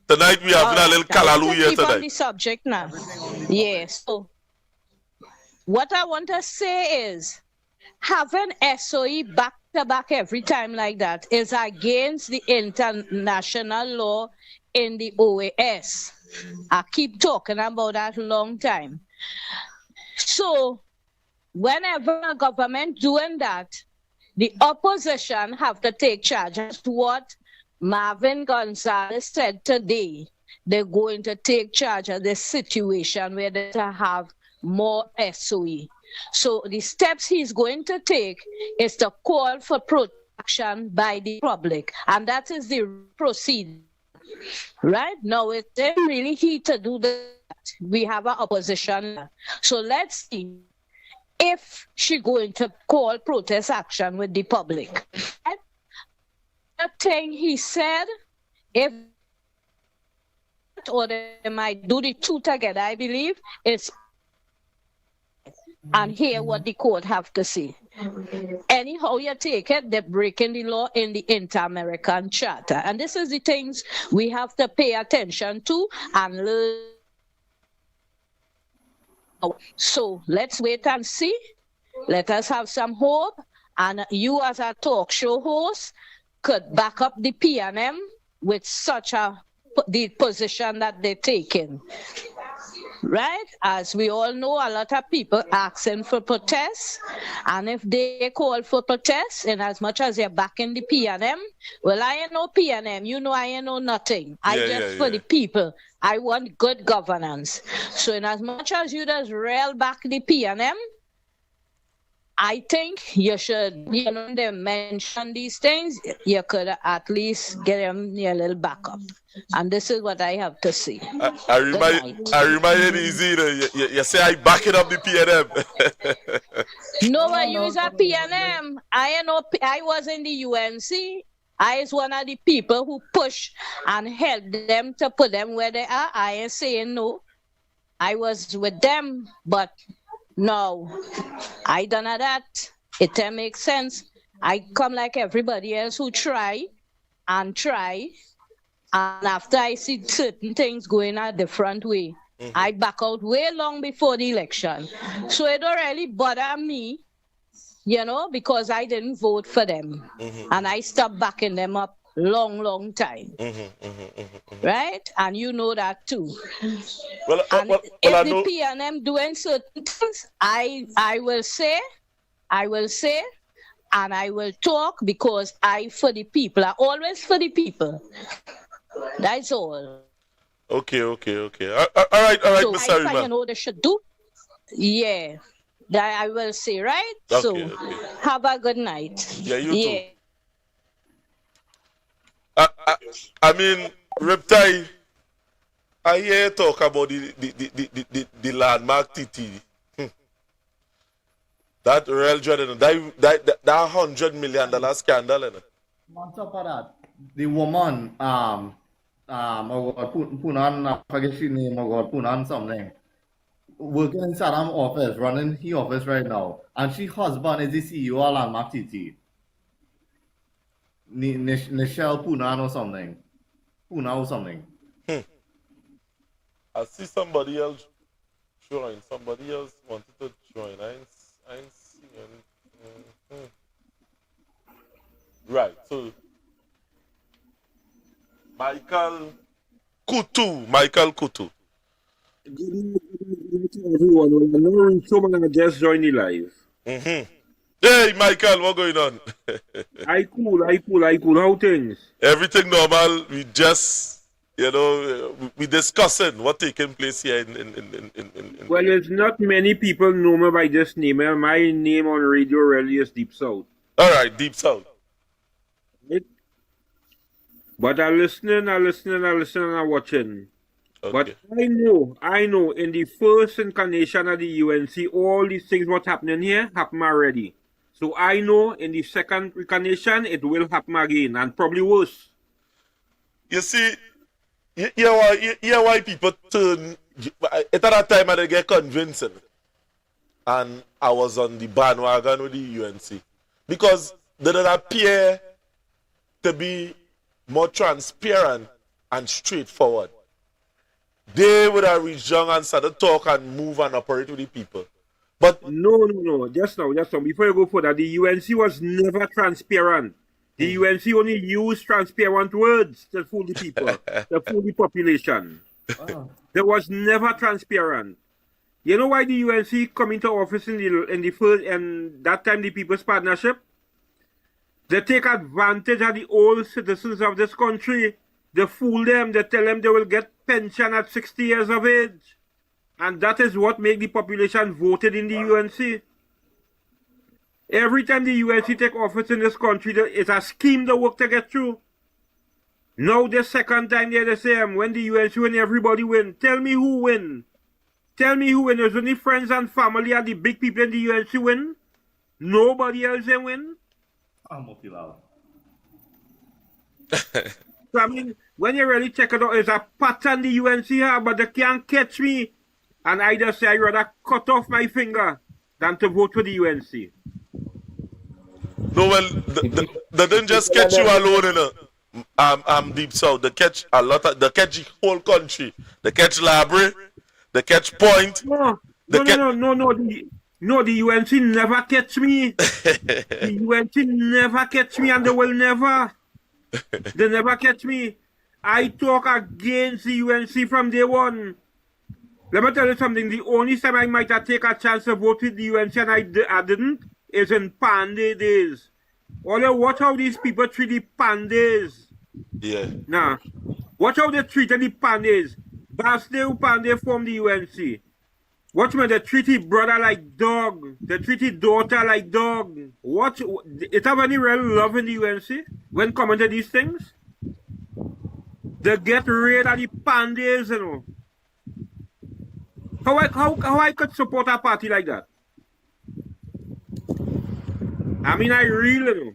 Tonight we having a little kalalu here keep on tonight. the subject now. Yes. So what I want to say is, having SOE back to back every time like that is against the international law in the OAS. I keep talking about that long time. So whenever a government doing that, the opposition have to take charge. That's what Marvin Gonzalez said today. They're going to take charge of the situation where they have more SOE. So the steps he's going to take is to call for protection by the public. And that is the procedure. Right? Now, it's really he to do that. We have an opposition. So let's see if she's going to call protest action with the public. The thing he said, if that, or they might do the two together, I believe, is and hear what the court have to say. Anyhow you take it, they're breaking the law in the Inter-American Charter. And this is the things we have to pay attention to and learn. So let's wait and see. Let us have some hope. And you as a talk show host could back up the PNM with such the position that they're taking. Right? As we all know, a lot of people asking for protests. And if they call for protests, in as much as they're backing the PNM, well, I ain't no PNM. You know I ain't no nothing. For the people. I want good governance. So in as much as you just rail back the PNM, I think you should, when they mention these things, you could at least get them a little backup. And this is what I have to say. I remind you easy. You say I back it up the PNM. No, I use a PNM. I was in the UNC. I is one of the people who push and help them to put them where they are. I ain't saying no. I was with them, but no, I done that. It don't make sense. I come like everybody else who try. And after I see certain things going a different way, I back out way long before the election. So it don't really bother me, because I didn't vote for them. And I stopped backing them up long time. Right? And you know that too. If the PNM doing certain things, I will say, and I will talk because I for the people. I always for the people. That's all. Okay. All right, so Miss I Harriman. you know they should do. Yeah. That I will say, right? Okay. Have a good night. Yeah, you too. I mean, Reptile, I hear you talk about the landmark TT. That real Jordan, that $100 million scandal. On top of that, the woman, Punan, I forget her name, Punan something, working in Saddam's office, running his office right now, and she husband is the CEO of Landmark TT. Nichelle Punan or something. I see somebody else join. Somebody else wanted to join. I ain't seeing anything. Right, so Michael Kutu. Good evening to everyone. I know someone just joined the live. Hey, Michael, what going on? I cool. How things? Everything normal. We just, we discussing what taking place here in. Well, there's not many people know me by this name. My name on radio really is Deep South. All right, Deep South. But I'm listening, I'm watching. Okay. But I know, in the first incarnation of the UNC, all these things what happening here happen already. So I know in the second incarnation, it will happen again, and probably worse. You see, why people turn, at that time I get convincing. And I was on the bandwagon with the UNC. Because they don't appear to be more transparent and straightforward. They would have reached down and started to talk and move and operate with the people. But no. Just now. Before you go further, the UNC was never transparent. The UNC only used transparent words to fool the people, to fool the population. There was never transparent. You know why the UNC come into office in the first and that time the People's Partnership? They take advantage of the old citizens of this country. They fool them. They tell them they will get pension at 60 years of age. And that is what make the population voted in the UNC. Every time the UNC take office in this country, it's a scheme to work to get through. Now the second time they're the same. When the UNC win, everybody win. Tell me who win. There's only friends and family and the big people in the UNC win. Nobody else win. I'm okay, So I mean, when you really check it out, it's a pattern the UNC have, but they can't catch me. And I just say I'd rather cut off my finger than to vote for the UNC. No, well, they didn't just catch you alone in Deep South. They catch a lot of, they catch the whole country. They catch Labrie, they catch Point. No, the UNC never catch me. The UNC never catch me, and they will never. They never catch me. I talk against the UNC from day one. Let me tell you something. The only time I might have taken a chance to vote with the UNC and I didn't is in Pandey days. All you watch how these people treat the Pandays. Yeah. Nah. Watch how they treated the Pandays. Basdeo Pandey from the UNC. Watch me, they treat his brother like dog. They treat his daughter like dog. Watch, it have any real love in the UNC when coming to these things? They get rid of the Pandays, you know. How I could support a party like that? I mean, I really know.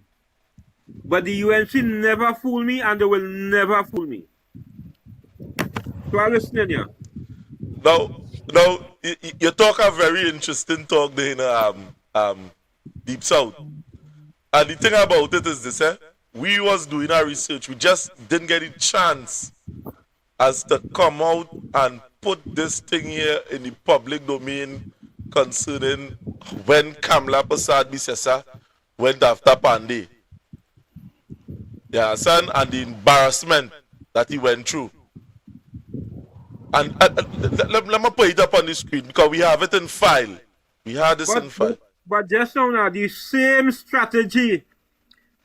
But the UNC never fool me, and they will never fool me. So I'm listening here. Now, you talk a very interesting talk there in Deep South. And the thing about it is this, we was doing our research. We just didn't get a chance as to come out and put this thing here in the public domain concerning when Kamla Prasad Bisesa went after Pandey. Yeah, son, and the embarrassment that he went through. And let me put it up on the screen because we have it in file. We have this in file. But just now, the same strategy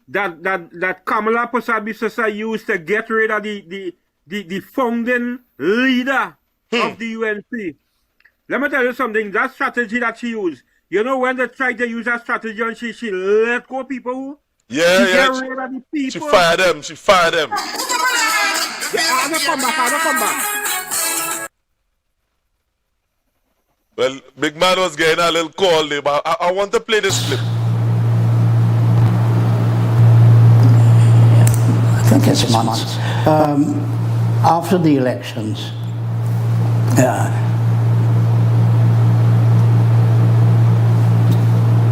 that Kamala Prasad Bisesa used to get rid of the founding leader of the UNC. Let me tell you something. That strategy that she used, you know, when they tried to use that strategy and she let go people who? Yeah. Get rid of the people. She fired them. I don't come back. Well, Big Man was getting a little call there, but I want to play this clip. I think it's months. After the elections,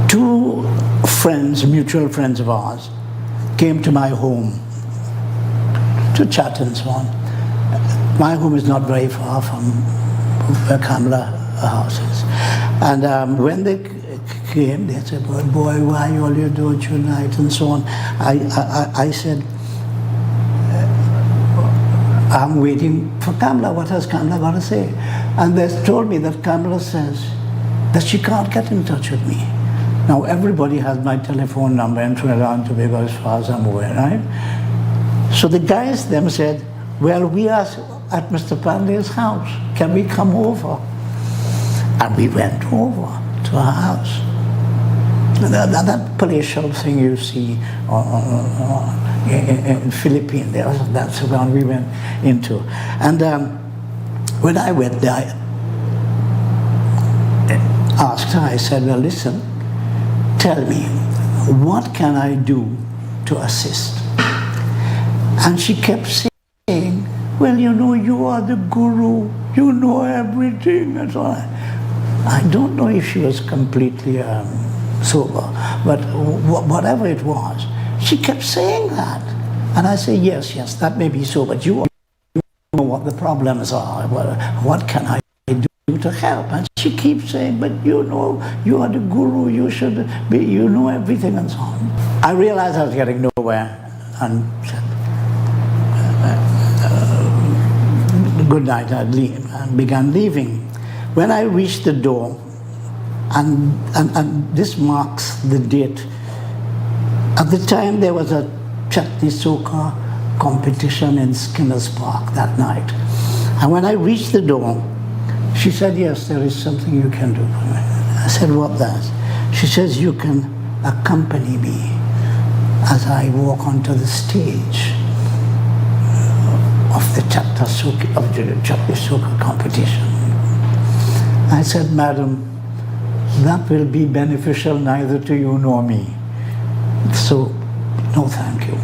two friends, mutual friends of ours, came to my home to chat and so on. My home is not very far from where Kamala houses. And when they came, they said, boy, why all you do tonight and so on. I said, I'm waiting for Kamala. What has Kamala got to say? And they told me that Kamala says that she can't get in touch with me. Now everybody has my telephone number in Trinidad and Tobago as far as I'm aware, right? So the guys them said, well, we are at Mr. Pandey's house. Can we come over? And we went over to her house. That palatial thing you see in Philippines, that's the one we went into. And when I went there, I asked her, I said, well, listen, tell me, what can I do to assist? And she kept saying, well, you know, you are the guru, you know everything, and so on. I don't know if she was completely sober, but whatever it was, she kept saying that. And I say, yes, that may be so, but you know what the problems are. What can I do to help? And she keeps saying, but you know, you are the guru, you should be, you know everything and so on. I realized I was getting nowhere and said, good night, I'd leave, and began leaving. When I reached the door, and this marks the date, at the time there was a chutney soca competition in Skinner's Park that night. And when I reached the door, she said, yes, there is something you can do for me. I said, what that? She says, you can accompany me as I walk onto the stage of the chutney soca competition. I said, madam, that will be beneficial neither to you nor me. So, no thank you.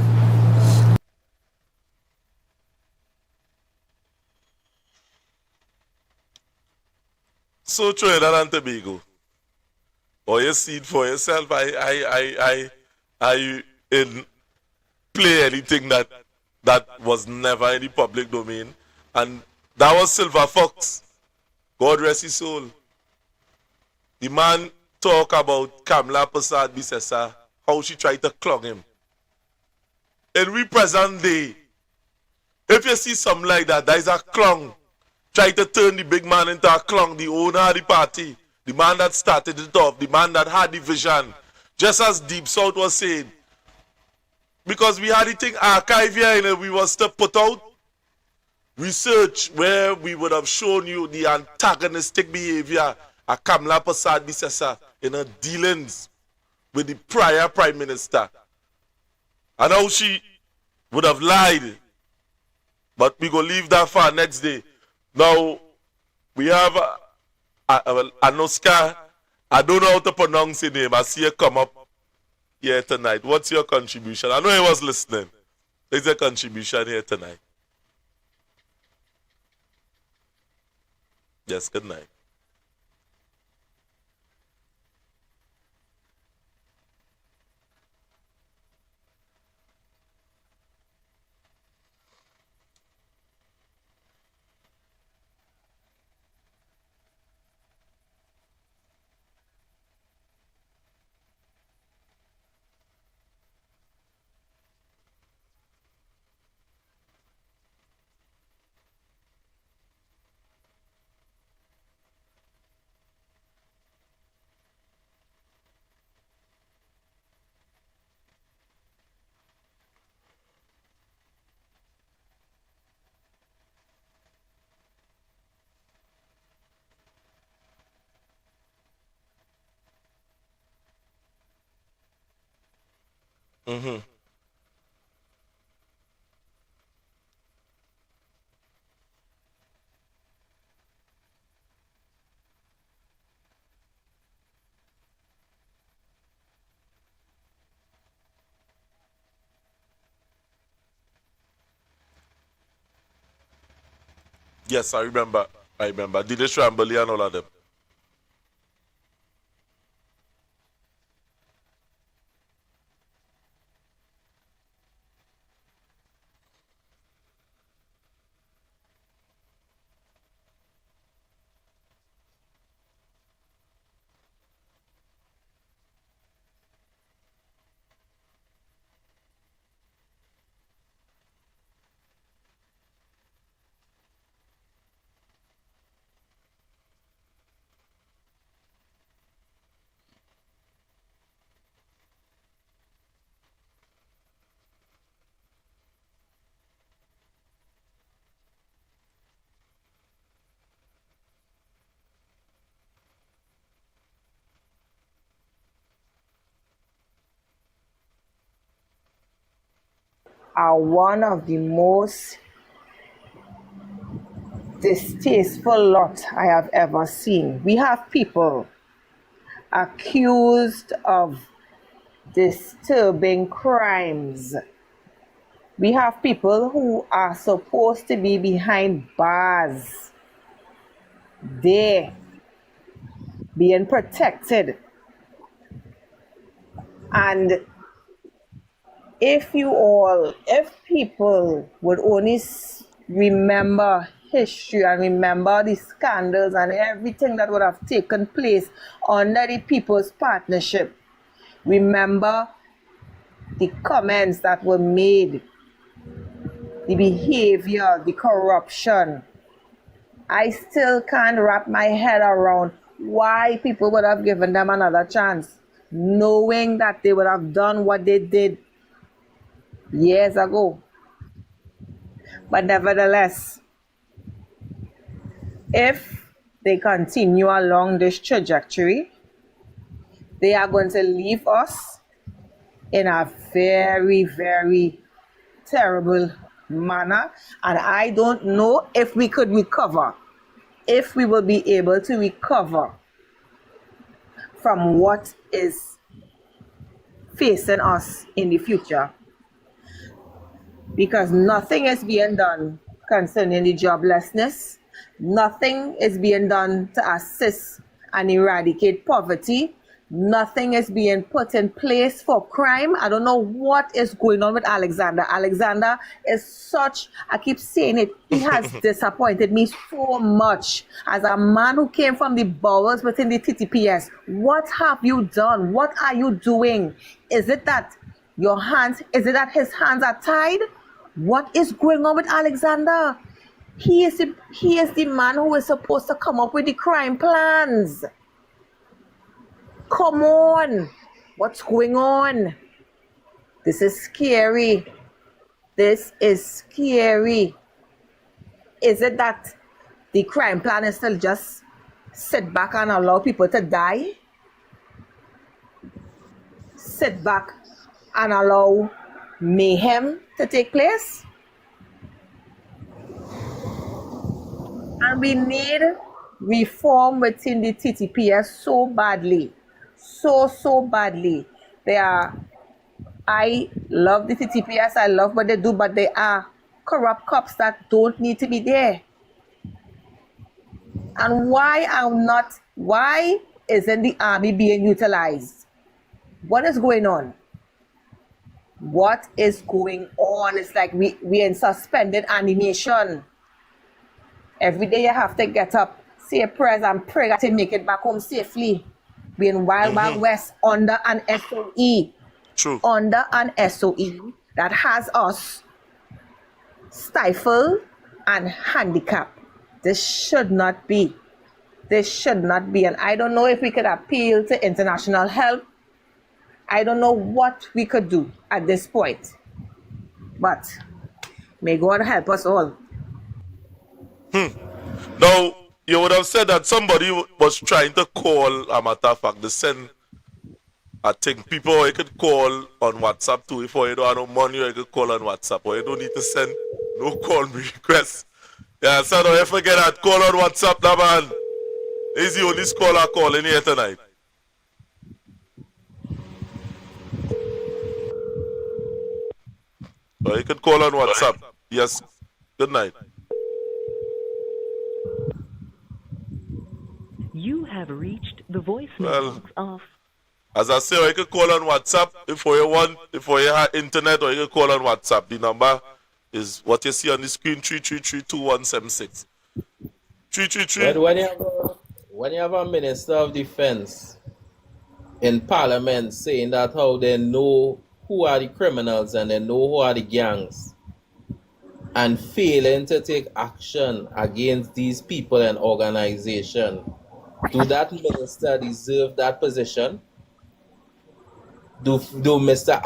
So Trinidad and Tobago, or you see it for yourself. I in play anything that was never in the public domain, and that was Silver Fox. God rest his soul. The man talk about Kamla Prasad Bisesa, how she tried to clog him. In we present day, if you see something like that, that is a clown. Try to turn the big man into a clown, the owner of the party, the man that started it off, the man that had the vision. Just as Deep South was saying. Because we had the thing archive here, and we was to put out research where we would have shown you the antagonistic behavior of Kamla Prasad Bisesa in her dealings with the prior Prime Minister. And how she would have lied. But we go leave that for next day. Now, we have Anuska. I don't know how to pronounce your name. I see you come up here tonight. What's your contribution? I know he was listening. There's a contribution here tonight. Yes, good night. Mm-hmm. Yes, I remember. I remember. Dinesh Rambali and all of them. Are one of the most distasteful lot I have ever seen. We have people accused of disturbing crimes. We have people who are supposed to be behind bars, there, being protected. And if people would only remember history and remember the scandals and everything that would have taken place under the People's Partnership, remember the comments that were made, the behavior, the corruption, I still can't wrap my head around why people would have given them another chance, knowing that they would have done what they did years ago. But nevertheless, if they continue along this trajectory, they are going to leave us in a very, very terrible manner. And I don't know if we could recover, if we will be able to recover from what is facing us in the future. Because nothing is being done concerning the joblessness. Nothing is being done to assist and eradicate poverty. Nothing is being put in place for crime. I don't know what is going on with Alexander. Alexander is such, I keep saying it, he has disappointed me so much. As a man who came from the bowels within the TTPS, what have you done? What are you doing? Is it that is it that his hands are tied? What is going on with Alexander? He is the man who is supposed to come up with the crime plans. Come on. What's going on? This is scary. This is scary. Is it that the crime plan is to just sit back and allow people to die? Sit back and allow mayhem to take place? And we need reform within the TTPS so badly. So badly. I love the TTPS, I love what they do, but they are corrupt cops that don't need to be there. And why isn't the army being utilized? What is going on? What is going on? It's like we're in suspended animation. Every day you have to get up, say prayers and pray that you make it back home safely. We're in Wild West under an SOE. True. Under an SOE that has us stifled and handicapped. This should not be. This should not be. And I don't know if we could appeal to international help. I don't know what we could do at this point. But may God help us all. Now, you would have said that somebody was trying to call, a matter of fact, to send, I think, people you could call on WhatsApp too. If you don't have no money, you could call on WhatsApp. Or you don't need to send no call me request. Yeah, so don't forget that. Call on WhatsApp, now, man. This is the only caller calling here tonight. Or you could call on WhatsApp. Yes. Good night. You have reached the voicemail box of. As I say, you can call on WhatsApp if you have internet, or you can call on WhatsApp. The number is what you see on the screen, 333-2176. 333. When you have a Minister of Defense in Parliament saying that how they know who are the criminals and they know who are the gangs, and failing to take action against these people and organizations, do that minister deserve that position? Do Mr.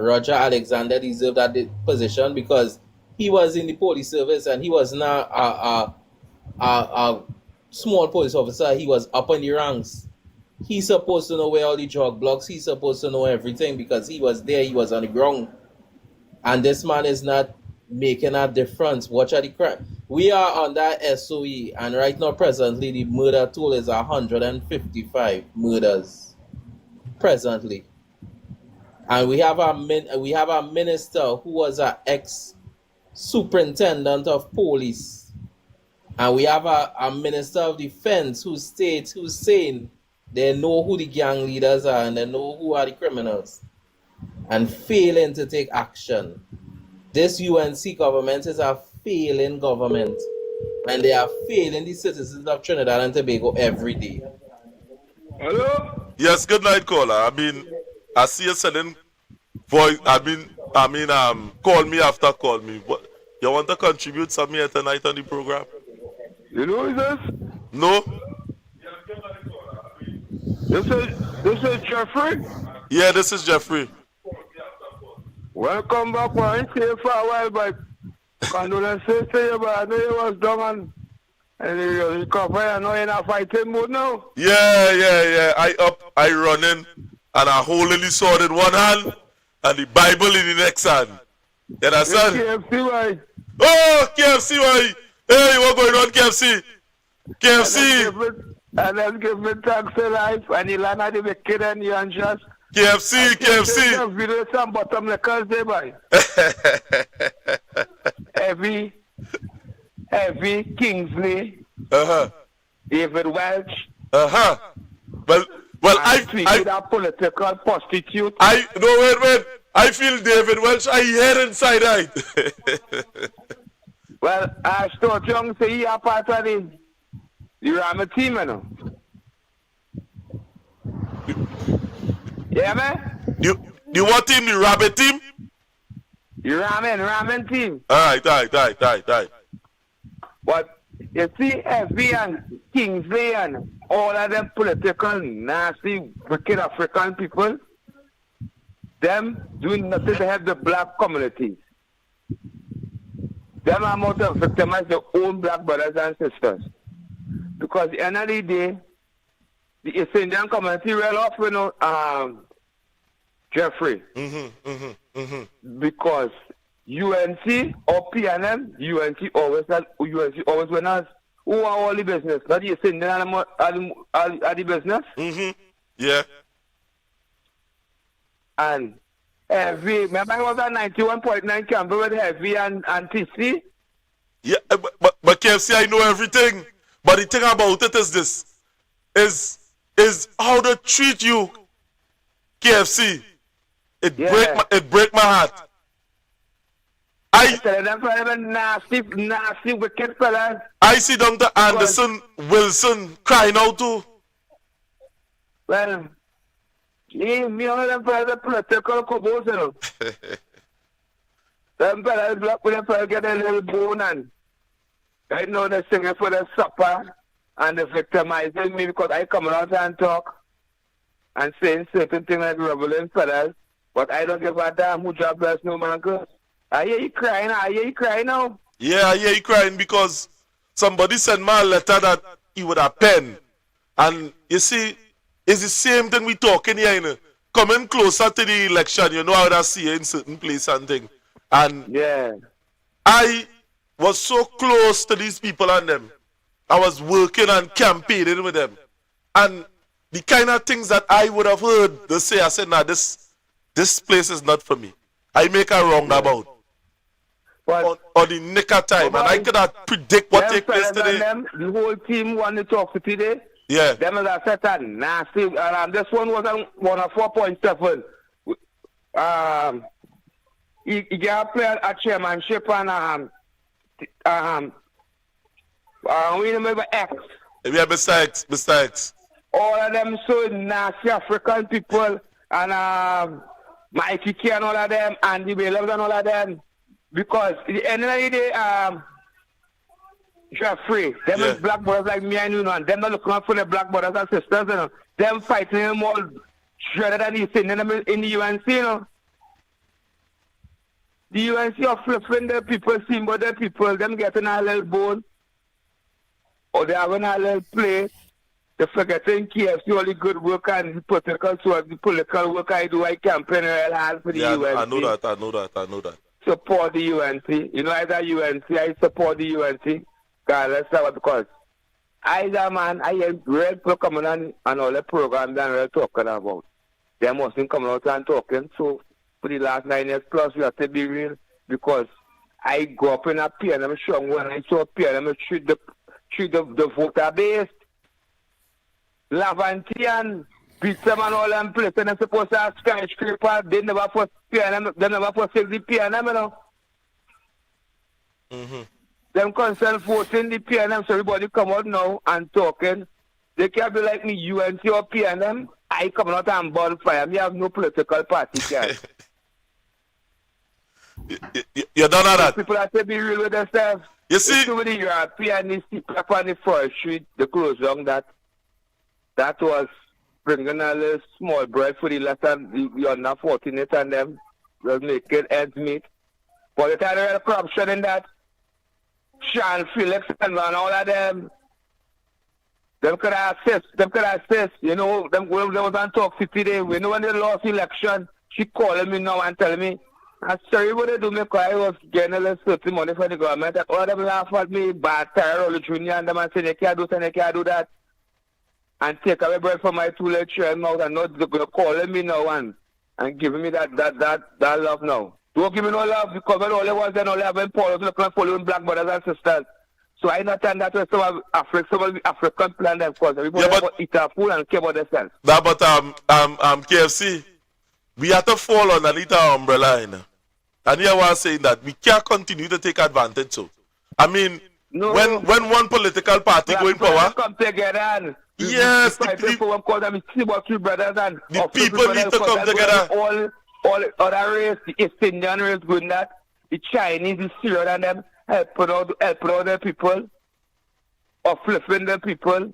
Roger Alexander deserve that position? Because he was in the police service and he was not a small police officer. He was up in the ranks. He's supposed to know where all the drug blocks. He's supposed to know everything because he was there. He was on the ground. And this man is not making a difference. Watch out the crime. We are on that SOE, and right now, presently, the murder toll is 155 murders. Presently, and we have a minister who was an ex-superintendent of police, and we have a minister of defense who's saying they know who the gang leaders are and they know who are the criminals, and failing to take action. This UNC government is a failing government, and they are failing the citizens of Trinidad and Tobago every day. Hello? Yes, good night, caller. I see you sending voice. Call me after call me. What, you want to contribute something here tonight on the program? You know who this? No? This is Jeffrey? Yeah, this is Jeffrey. Welcome back, man. I ain't see you for a while, but condolences to you, but I know you was dumb and you recover. I know you're in a fighting mood now. Yeah. I running, and I holding the sword in one hand and the Bible in the next hand. You understand? KFC, why? Oh, KFC, why? Hey, what going on, KFC? KFC. And then give me thanks to life, and you learn how to be kid and you and just. KFC. Video some bottom liquors there, boy. Every Heavy, Kingsley, David Welch. Well, I that political prostitute. Wait. I feel David Welch. I hear inside right. Well, I thought young say he are part of the Rama team, you know. Yeah, man. You what team? The rabbit team? The ramen team. All right. But you see, FB and Kingsley and all of them political, nasty, wicked African people, them doing nothing to help the black communities. Them are more to victimize their own black brothers and sisters. Because at the end of the day, the East Indian community real off, you know, Jeffrey. Because UNC or PNM, UNC always winners. Who are all the business? Not the East Indian are the business? Yeah. And Heavy, remember I was at 91.9 Campbell with Heavy and TC? Yeah, but KFC, I know everything. But the thing about it is this. Is how they treat you, KFC. It break my heart. Nasty, wicked fellas. I see Dr. Anderson Wilson crying out too. Well, me all them fellas are political COBOs, you know. Them fellas black with them fellas get a little bone and I know they're singing for the supper and they're victimizing me because I come around and talk and saying certain things like rebelling fellas, but I don't give a damn who jobless no man goes. I hear you crying now. Yeah, I hear you crying because somebody sent me a letter that he would have penned. And you see, it's the same thing we talking here, you know. Coming closer to the election, you know how I see in certain place and thing. And yeah, I was so close to these people and them. I was working and campaigning with them. And the kind of things that I would have heard they say, I said, nah, this place is not for me. I make a wrong about. On the nick of time. And I cannot predict what take place today. The whole team want to talk to today. Yeah. Them is a set and nasty. This one was on 4.7. He got play a chairmanship and we remember X. Yeah, Mr. X. All of them so nasty African people and Mikey K and all of them and the Bailers and all of them. Because at the end of the day, Jeffrey, them is black brothers like me and you know, and them not looking out for the black brothers and sisters, you know. Them fighting them all shredded and he's in the UNC, you know. The UNC are flipping the people, seeing about the people, them getting a little bone, or they having a little play. They're forgetting KFC, all the good work and the political work I do, I campaign real hard for the UNC. I know that. Support the UNC. You know, as a UNC, I support the UNC. Because I am real people coming on and all the programs that we're talking about. They mustn't come out and talking. So for the last 9 years plus, we have to be real because I grew up in a PNM strong when I saw PNM treat the voter base. Lavantian, beat them and all them places and they're supposed to have skyscraper. They never first PNM, they never first take the PNM, you know. Them concerned voting the PNM, so everybody come out now and talking. They can't be like me, UNC or PNM. I come out and bonfire. Me have no political party, guys. You don't know that. People have to be real with themselves. You see? Too many Europeans sit up on the first street, the close down that was bringing a little small bread for the less than the under 14 and them was making ends meet. But it had a corruption in that. Sean Phillips and all of them could assist, you know, them was on talk city today. We know when they lost election, she calling me now and telling me, I'm sorry what they do me because I was getting a little certain money for the government. And all of them laugh at me, bad Tyrell Jr. and them and say they can't do this and they can't do that. And take away bread from my 2 little children now and not calling me now and giving me that love now. Don't give me no love because when all it was then all I have been following black brothers and sisters. So I not that was some of African plan them cause everybody eat our food and care about themselves. Nah, but KFC, we have to fall underneath our umbrella, you know. And here was saying that we can't continue to take advantage. So, I mean, when one political party go in power, come together and yes, the people call them three brothers and the people need to come together. All other race, the East Indian race, good and that, the Chinese, the Syrian, and them helping out the people, or flipping the people.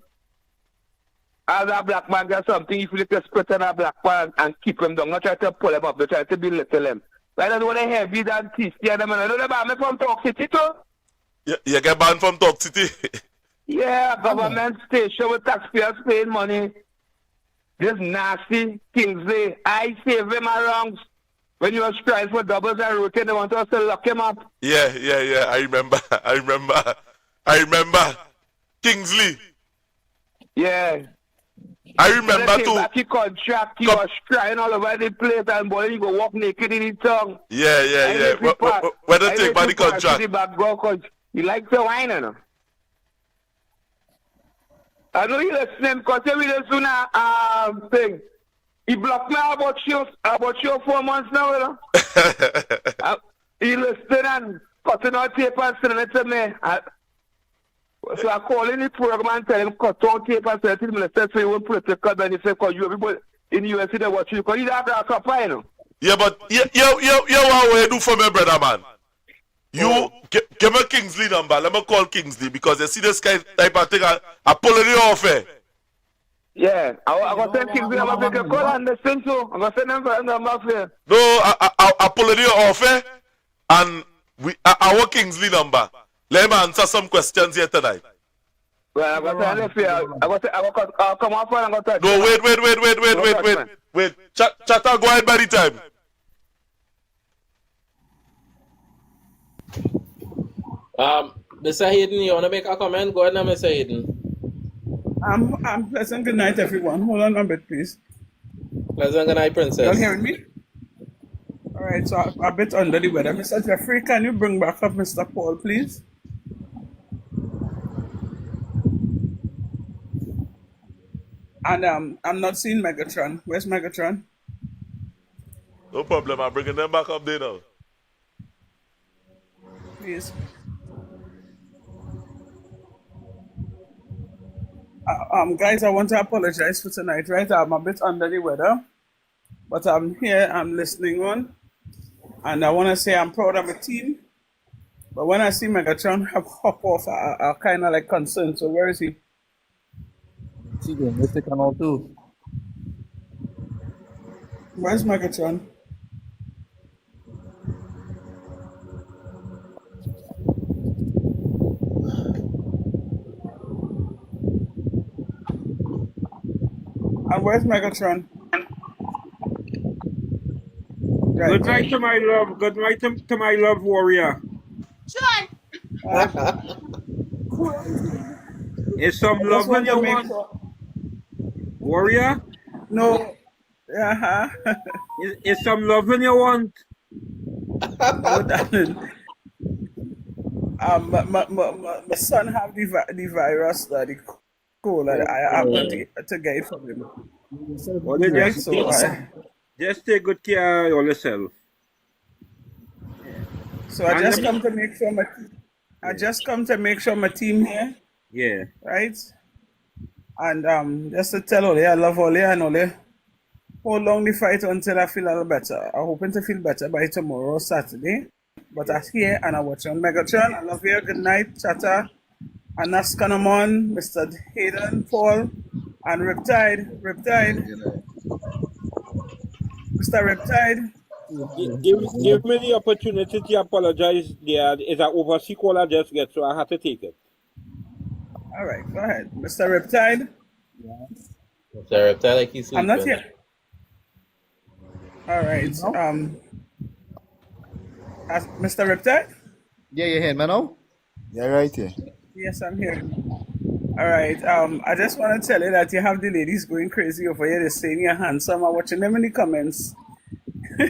As a black man get something, if you look at split on a black man and keep him down, not try to pull him up, they try to belittle him. I don't want to heavy than tasty and them, and I don't know about me from Talk City too. You get banned from Talk City? Yeah, government station with taxpayers paying money. This nasty Kingsley, I save him around. When you were trying for doubles and routine, they want us to lock him up. Yeah. I remember. Kingsley. Yeah. I remember too. Back his contract, he was crying all over the place, and boy, he go walk naked in his tongue. Yeah. When they take back the contract. He likes the wine, you know. I know you listening because every day soon thing. He blocked me about you 4 months now, you know. He listening and cutting out tape and sending it to me. So I call in the program and tell him cut out tape and send it to me. So he won't political benefit because you everybody in the USA they watch you because you have to supply, you know. Yeah, but you what you do for me, brother man. You give me Kingsley number. Let me call Kingsley because you see this kind type of thing. I pull it off. Yeah, I got send Kingsley number. Make a call and listen to. I got send number for you. No, I pull it off. And our Kingsley number. Let me answer some questions here tonight. Well, I got to tell you, I'll come off and I'm going to touch. No, wait. Chatter, go ahead by the time. Mr. Hayden, you want to make a comment? Go ahead now, Mr. Hayden. Pleasant good night, everyone. Hold on a bit, please. Pleasant good night, Princess. You hearing me? All right, so I'm a bit under the weather. Mr. Jeffrey, can you bring back up Mr. Paul, please? And I'm not seeing Megatron. Where's Megatron? No problem. I'm bringing them back up there now. Please. Guys, I want to apologize for tonight, right? I'm a bit under the weather, but I'm here, I'm listening on, and I want to say I'm proud of the team, but when I see Megatron hop off, I kind of like concerned, so where is he? See, Mr. Canal too. Where's Megatron? And where's Megatron? Right. Good night to my love. Good night to my love warrior. John! Is some love in you want? Warrior? No. Is some love in you want? No, darling. My son have the virus, the cold. I happen to get it from him. Well, just take good care of yourself. So I just come to make sure my team here. Yeah. Right? And just to tell Ole, I love Ole and Ole. Hold long the fight until I feel a little better. I'm hoping to feel better by tomorrow, Saturday. But I'm here and I watch on Megatron. I love you. Good night, Chatter. And that's Kanamon, Mr. Hayden, Paul, and Riptide. Mr. Riptide. Give me the opportunity to apologize. There is an overseas call I just get, so I had to take it. All right, go ahead. Mr. Riptide. Mr. Riptide, like he's I'm not here. All right. Mr. Riptide? Yeah, you hear me now? Yeah, right here. Yes, I'm here. All right. I just want to tell you that you have the ladies going crazy over here. They're saying you're handsome. I'm watching them in the comments. I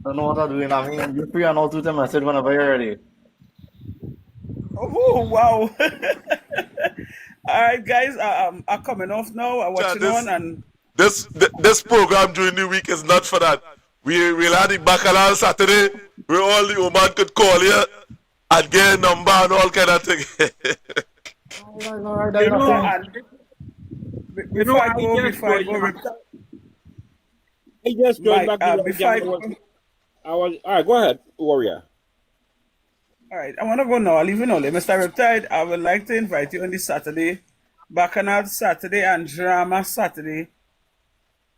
don't know what I'm doing. I mean, you're free and all to the message whenever you're ready. Oh wow! All right, guys, I'm coming off now. I'm watching on and. This program during the week is not for that. We'll have the Bacchanal Saturday where all the woman could call you and get a number and all kind of thing. You know, Before I go, I just joined Mike, back the before I was all right, go ahead, Warrior. All right, I want to go now. I'll leave you now. Mr. Riptide, I would like to invite you on this Saturday, Bacchanal Saturday and Drama Saturday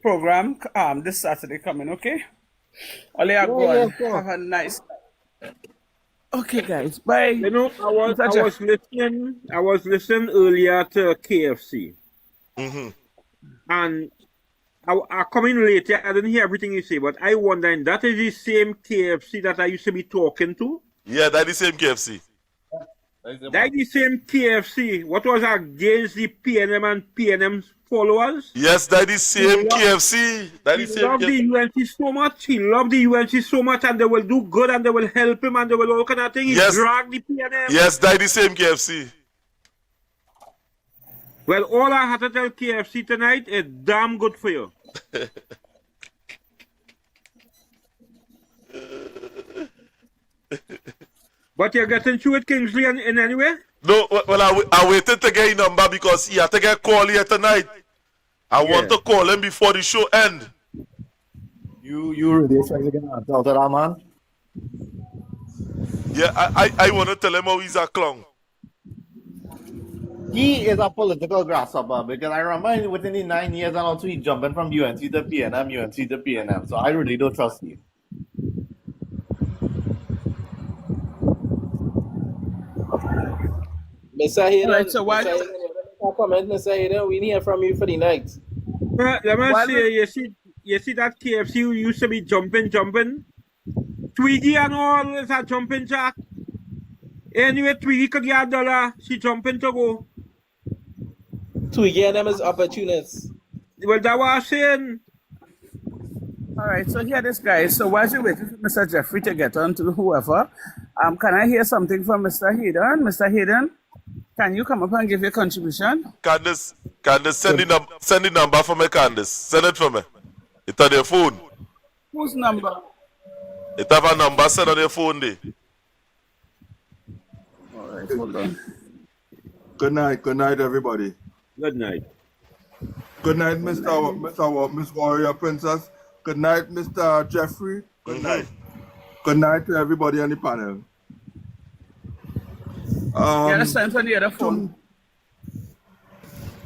program. This Saturday coming, okay? Ollie, go on. Have a nice. Okay, guys. Bye. You know, I was listening earlier to KFC. And I come in later, I didn't hear everything you say, but I wonder, that is the same KFC that I used to be talking to? Yeah, that's the same KFC. That's the same KFC. What was against the PNM and PNM followers? Yes, that's the same KFC. He loved the UNC so much. He loved the UNC so much, and they will do good, and they will help him, and they will all kind of thing. He dragged the PNM. Yes, that's the same KFC. Well, all I had to tell KFC tonight is damn good for you. But you're getting through with Kingsley in any way? No, well, I waited to get his number because he had to get call here tonight. I want to call him before the show end. You really expect to get an answer out of that man? Yeah, I want to tell him how he's a clown. He is a political grasshopper because I remember within the 9 years and also he jumping from UNC to PNM, UNC to PNM. So I really don't trust you. Mr. Hayden, Right, so why? Mr. Hayden, we hear from you for the night. Let me say, you see that KFC who used to be jumping. Twiggy and all is a jumping jack. Anyway, Twiggy could get $1, she jumping to go. Twiggy and them is opportunists. Well, that was saying. All right, so here this guy. So while you're waiting for Mr. Jeffrey to get on to whoever, can I hear something from Mr. Hayden? Mr. Hayden, can you come up and give your contribution? Candace, send the number for me, Candace. Send it for me. It's on your phone. Whose number? It have a number sent on your phone there. All right, hold on. Good night, everybody. Good night. Good night, Miss Warrior Princess. Good night, Mr. Jeffrey. Good night. Good night to everybody on the panel. You understand on the other phone?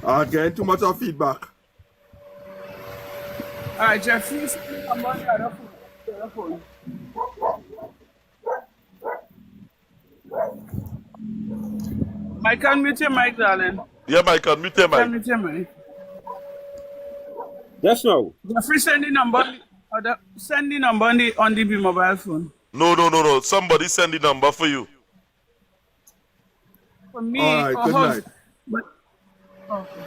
Getting too much of feedback. All right, Jeffrey, come on the other phone. Mike, unmute your mic, darling. Yeah, Mike, unmute your mic. Unmute your mic. Yes, no. Jeffrey, send the number on the mobile phone. No. Somebody send the number for you. For me. All right, good night. Okay.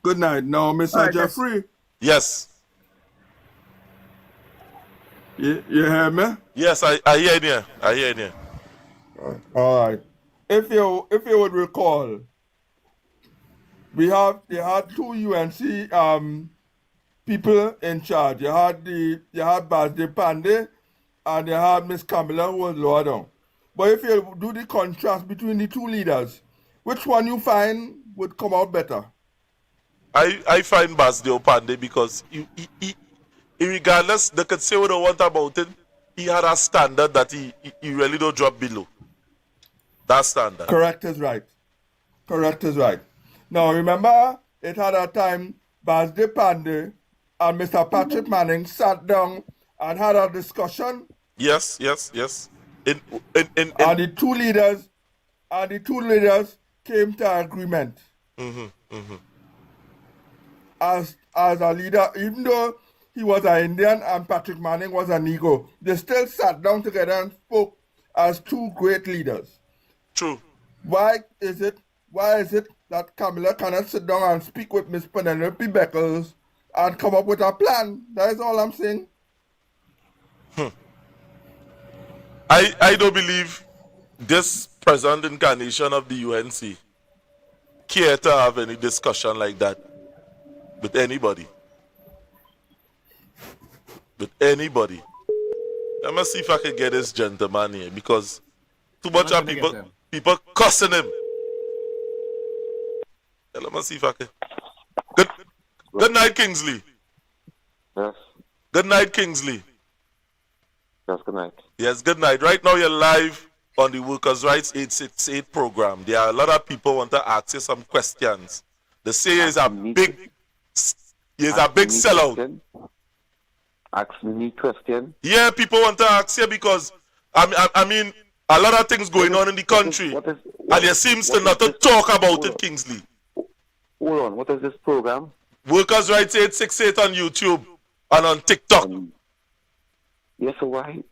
Good night. Now, Mr. Jeffrey. Yes. You hear me? Yes, I hear you. I hear you. All right. If you would recall, they had two UNC people in charge. You had Basde Pandey and you had Miss Camilla who was lower down. But if you do the contrast between the two leaders, which one you find would come out better? I find Basde Pandey because he regardless, they could say what they want about him, he had a standard that he really don't drop below. That standard. Correct is right. Now remember, it had a time Basde Pandey and Mr. Patrick Manning sat down and had a discussion. Yes. And the two leaders came to agreement. As a leader, even though he was an Indian and Patrick Manning was a Negro, they still sat down together and spoke as two great leaders. True. Why is it that Camilla cannot sit down and speak with Miss Penelope Beckles and come up with a plan? That is all I'm saying. I don't believe this present incarnation of the UNC care to have any discussion like that with anybody. With anybody. Let me see if I can get this gentleman here because too much of people cussing him. Yeah, let me see if I can. Good night, Kingsley. Yes. Good night, Kingsley. Yes, good night. Yes, good night. Right now you're live on the Workers' Rights 868 program. There are a lot of people want to ask you some questions. They say is a big sellout. Ask me question. Yeah, people want to ask you because I mean a lot of things going on in the country, and there seems to not to talk about it, Kingsley. Hold on, what is this program? Workers' Rights 868 on YouTube and on TikTok. Yes, so why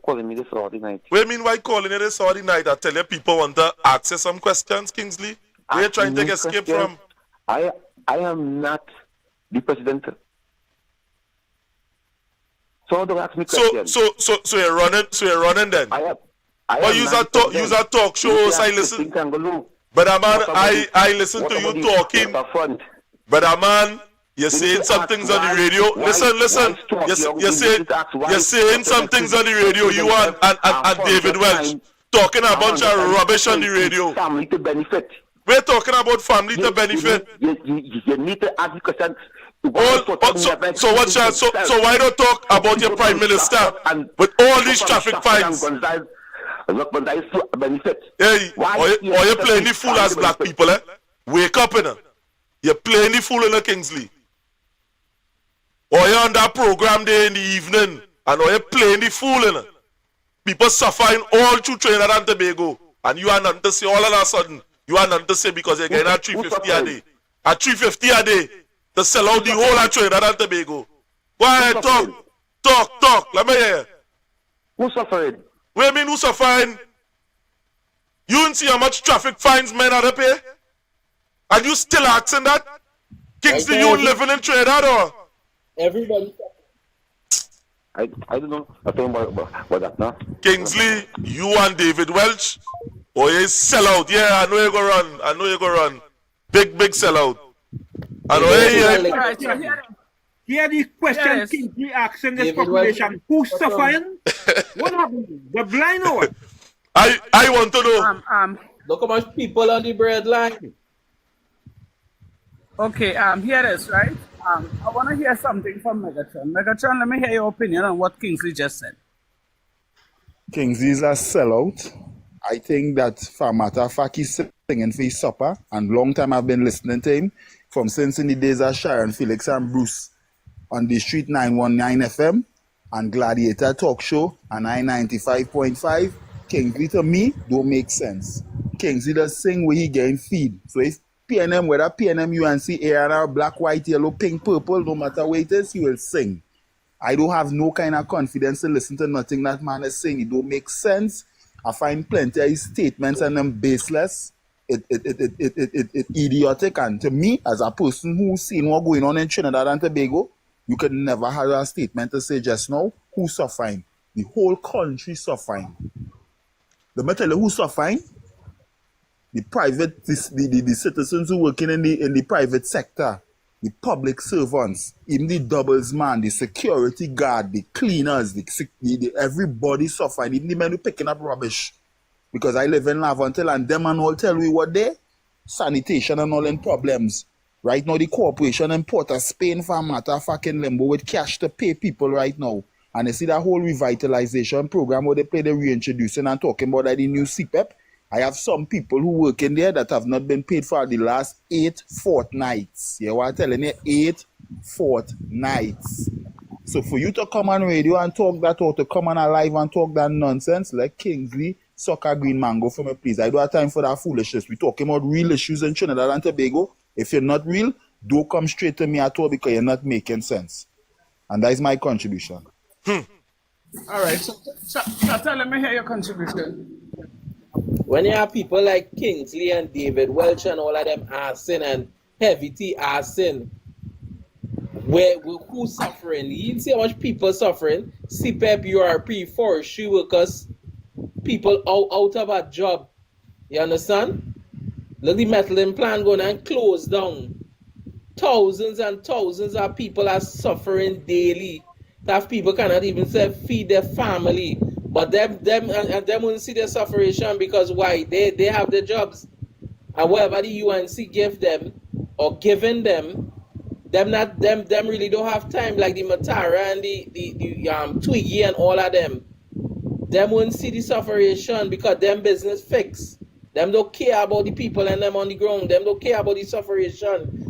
calling me this Saturday night? What do you mean why calling it this Saturday night? I tell you people want to ask you some questions, Kingsley. Where you trying to escape from? I am not the president. So don't ask me questions. So you're running then? But use a talk show, I listen. But man, I listen to you talking. But man, you're saying some things on the radio. Listen. You're saying some things on the radio. You and David Welch talking a bunch of rubbish on the radio. Family to benefit. We're talking about family to benefit. You need to ask the question. So why don't talk about your prime minister with all these traffic fines? Hey, or you playing the fool as black people, eh? Wake up, innit? You're playing the fool in the Kingsley. Or you're on that program there in the evening, and or you're playing the fool, innit? People suffering all through Trinidad and Tobago, and you are nothing to say all of a sudden. You are nothing to say because you're getting at 350 a day. At 350 a day to sell out the whole of Trinidad and Tobago. Go ahead, talk. Let me hear. Who's suffering? What do you mean who's suffering? You didn't see how much traffic fines men are to pay? And you still asking that? Kingsley, you living in Trinidad or? Everybody. I don't know. I don't know about that now. Kingsley, you and David Welch, oh, you sell out. Yeah, I know you're going to run. Big sellout. I know Here the question Kingsley asking this population, who's suffering? What happened? The blind or what? I want to know. Look how much people on the bread line. Okay, here it is, right? I want to hear something from Megatron. Megatron, let me hear your opinion on what Kingsley just said. Kingsley is a sellout. I think that for matter of fact, he's singing for his supper, and long time I've been listening to him from since in the days of Sharon, Felix, and Bruce on the Street 919 FM and Gladiator Talk Show and I-95.5. Kingsley to me don't make sense. Kingsley does sing where he getting feed. So if PNM, whether PNM, UNC, AR, black, white, yellow, pink, purple, no matter what it is, he will sing. I don't have no kind of confidence to listen to nothing that man is saying. It don't make sense. I find plenty of his statements and them baseless. It idiotic. And to me, as a person who's seen what going on in Trinidad and Tobago, you can never have a statement to say just now who's suffering. The whole country suffering. Let me tell you who's suffering. The citizens who working in the private sector, the public servants, even the doubles man, the security guard, the cleaners, everybody suffering, even the men who picking up rubbish. Because I live in Laventille and them and all tell me what they sanitation and all in problems. Right now the corporation in Port-of-Spain for a matter of fucking limbo with cash to pay people right now. And you see that whole revitalization program where they play the reintroducing and talking about that the new CPEP. I have some people who work in there that have not been paid for the last 8 fortnights. You know what I'm telling you? 8 fortnights. So for you to come on radio and talk that, or to come on live and talk that nonsense, like Kingsley, suck a green mango for me, please. I don't have time for that foolishness. We're talking about real issues in Trinidad and Tobago. If you're not real, don't come straight to me at all because you're not making sense. And that is my contribution. All right. So let me hear your contribution. When you have people like Kingsley and David Welch and all of them asking and Heavy T asking, where who's suffering? You see how much people suffering? CPEP, URP, forestry workers, people out of a job. You understand? Look, the methylene plant going and close down. Thousands and thousands of people are suffering daily. That people cannot even say feed their family. But them won't see their suffering because why? They have their jobs. And whatever the UNC give them or giving them really don't have time, like the Matara and the Twiggy and all of them. Them won't see the suffering because them business fixed. Them don't care about the people and them on the ground. Them don't care about the suffering.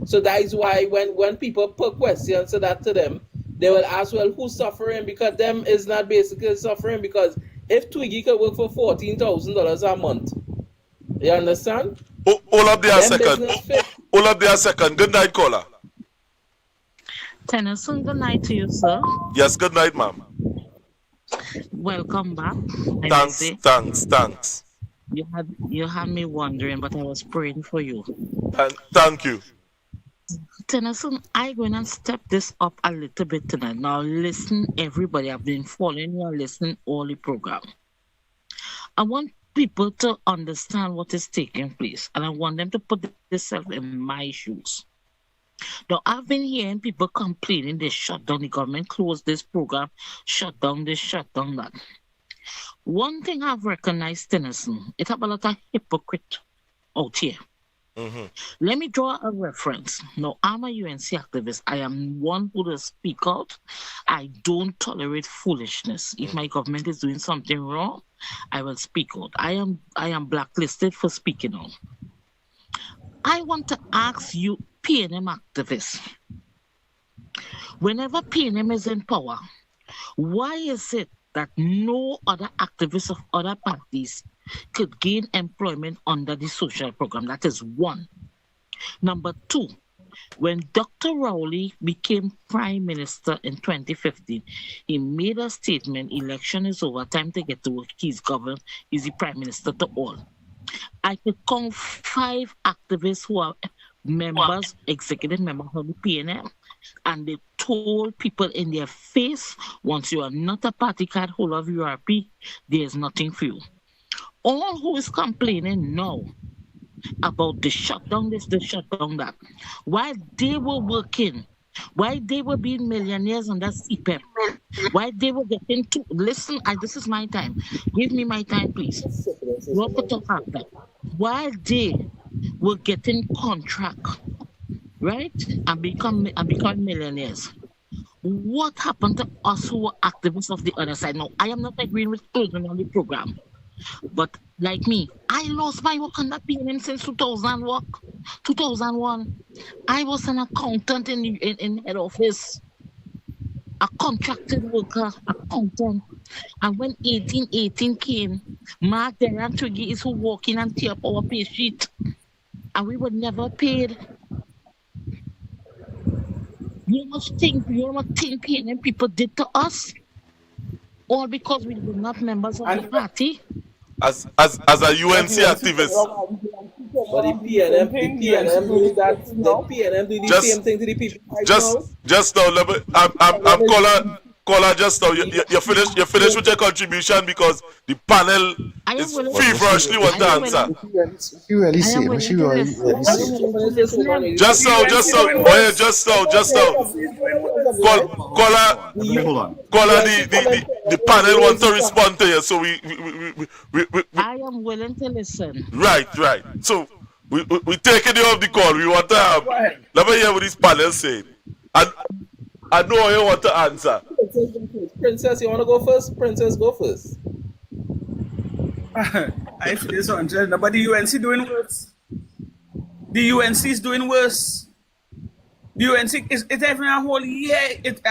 So that is why when people put questions to that to them, they will ask, well, who's suffering? Because them is not basically suffering, because if Twiggy could work for $14,000 a month, you understand? Hold up there a second. Hold up there a second. Good night, caller. Tennyson, good night to you, sir. Yes, good night, ma'am. Welcome back. Thanks. You had me wondering, but I was praying for you. Thank you. Tennyson, I'm going to step this up a little bit tonight. Now, listen, everybody. I've been following you and listening all the program. I want people to understand what is taking place, and I want them to put themselves in my shoes. Now, I've been hearing people complaining they shut down, the government closed this program, shut down this, shut down that. One thing I've recognized, Tennyson, it have a lot of hypocrite out here. Mm-hmm. Let me draw a reference. Now, I'm a UNC activist. I am one who will speak out. I don't tolerate foolishness. If my government is doing something wrong, I will speak out. I am blacklisted for speaking out. I want to ask you, PNM activists, whenever PNM is in power, why is it that no other activists of other parties could gain employment under the social program? That is one. Number two, when Dr. Rowley became Prime Minister in 2015, he made a statement, election is over, time to get to work, he's governed, he's the Prime Minister to all. I could count 5 activists who are members, executive members of the PNM, and they told people in their face, once you are not a party card holder of URP, there's nothing for you. All who is complaining now about the shutdown this, the shutdown that, while they were working, while they were being millionaires on that CPEP, while they were getting to, listen, this is my time. Give me my time, please. Walk it up after. While they were getting contract, right, and becoming millionaires, what happened to us who were activists of the other side? Now, I am not agreeing with closing on the program, but like me, I lost my work on that PNM since 2001. I was an accountant in head office, a contracted worker, accountant. And when 1818 came, Mark and Twiggy is who walk in and tear up our pay sheet. And we were never paid. You must think PNM people did to us? All because we were not members of the party? As a UNC activist. But the PNM doing that. The PNM doing the same thing to the people right now. Just now, I'm caller. Just now, you finish with your contribution because the panel is feverishly want to answer. Just now. Caller, the panel want to respond to you, so we I am willing to listen. Right. So we taking you off the call. We want to have. Let me hear what this panel saying. And I know you want to answer. Princess, you want to go first? Princess, go first. I feel this one, but the UNC doing worse. The UNC is doing worse. The UNC is having a whole year. It's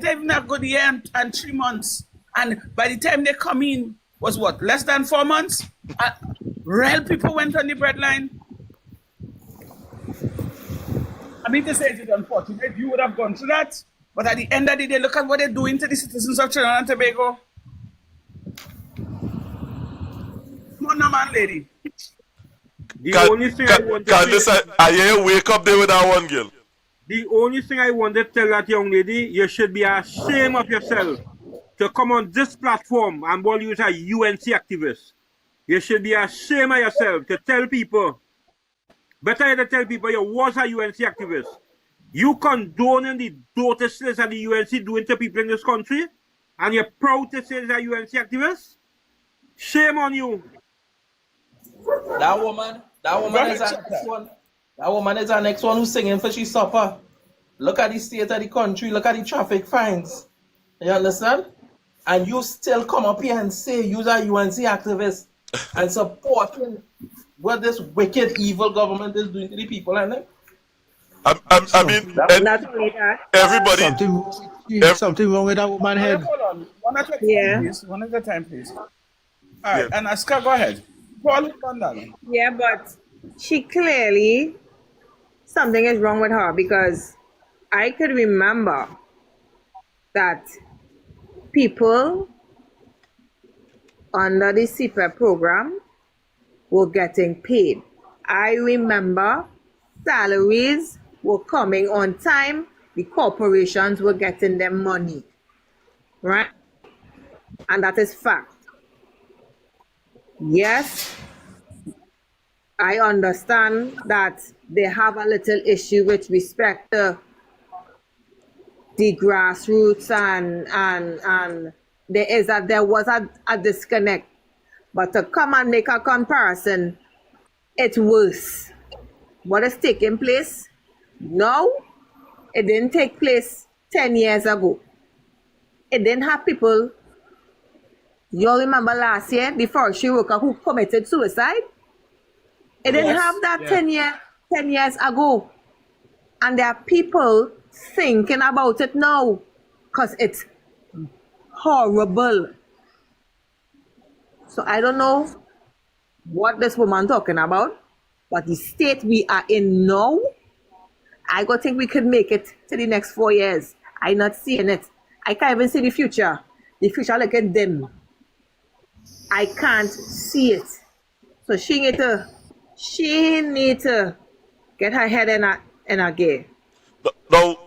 having a good year and 3 months. And by the time they come in, was what, less than 4 months? Real people went on the breadline. I mean to say it's unfortunate. You would have gone through that. But at the end of the day, look at what they're doing to the citizens of Trinidad and Tobago. Come on, man, lady. Candice, I hear you wake up there with that one girl. The only thing I want to tell that young lady, you should be ashamed of yourself to come on this platform and call you a UNC activist. You should be ashamed of yourself to tell people, better to tell people you was a UNC activist. You condoning the dirty sins that the UNC doing to people in this country, and you're proud to say that UNC activist? Shame on you. That woman is our next one. That woman is our next one who's singing for she supper. Look at the state of the country. Look at the traffic fines. You understand? And you still come up here and say you're a UNC activist and supporting what this wicked, evil government is doing to the people, and I mean, everybody. Something wrong with that woman head. Hold on. One at a time, please. One at a time, please. All right, and Aska, go ahead. Paul, on that. Yeah, but she clearly, something is wrong with her, because I could remember that people under the CPEP program were getting paid. I remember salaries were coming on time. The corporations were getting their money, right? And that is fact. Yes, I understand that they have a little issue with respect to the grassroots, and there was a disconnect. But to come and make a comparison, it's worse. What is taking place now, it didn't take place 10 years ago. It didn't have people. You remember last year, the forestry worker who committed suicide? It didn't have that 10 years ago. And there are people thinking about it now because it's horrible. So I don't know what this woman talking about, but the state we are in now, I go think we could make it to the next 4 years. I'm not seeing it. I can't even see the future. The future look at dim. I can't see it. So she need to get her head in a gear. Now,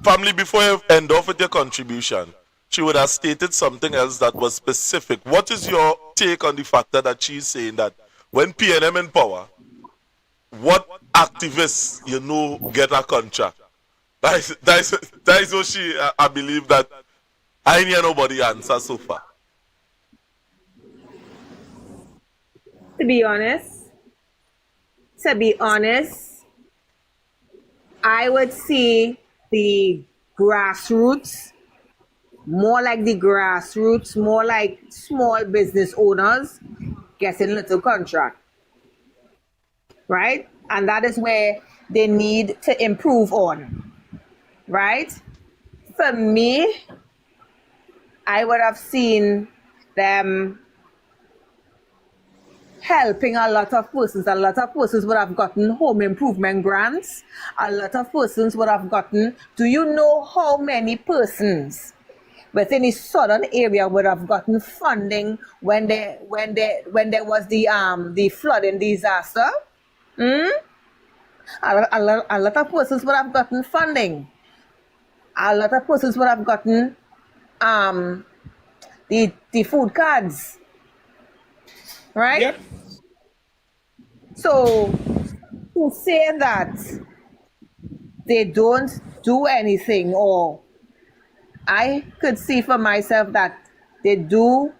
family, before you end off with your contribution, she would have stated something else that was specific. What is your take on the factor that she's saying that when PNM in power, what activists, get a contract? That is what she, I believe that I ain't hear nobody answer so far. To be honest, I would see the grassroots, more like small business owners getting little contract, right? And that is where they need to improve on, right? For me, I would have seen them helping a lot of persons. A lot of persons would have gotten home improvement grants. A lot of persons would have gotten, do you know how many persons within the southern area would have gotten funding when there was the flooding disaster? A lot of persons would have gotten funding. A lot of persons would have gotten the food cards. Right? Yep. So to say that they don't do anything, or I could see for myself that they do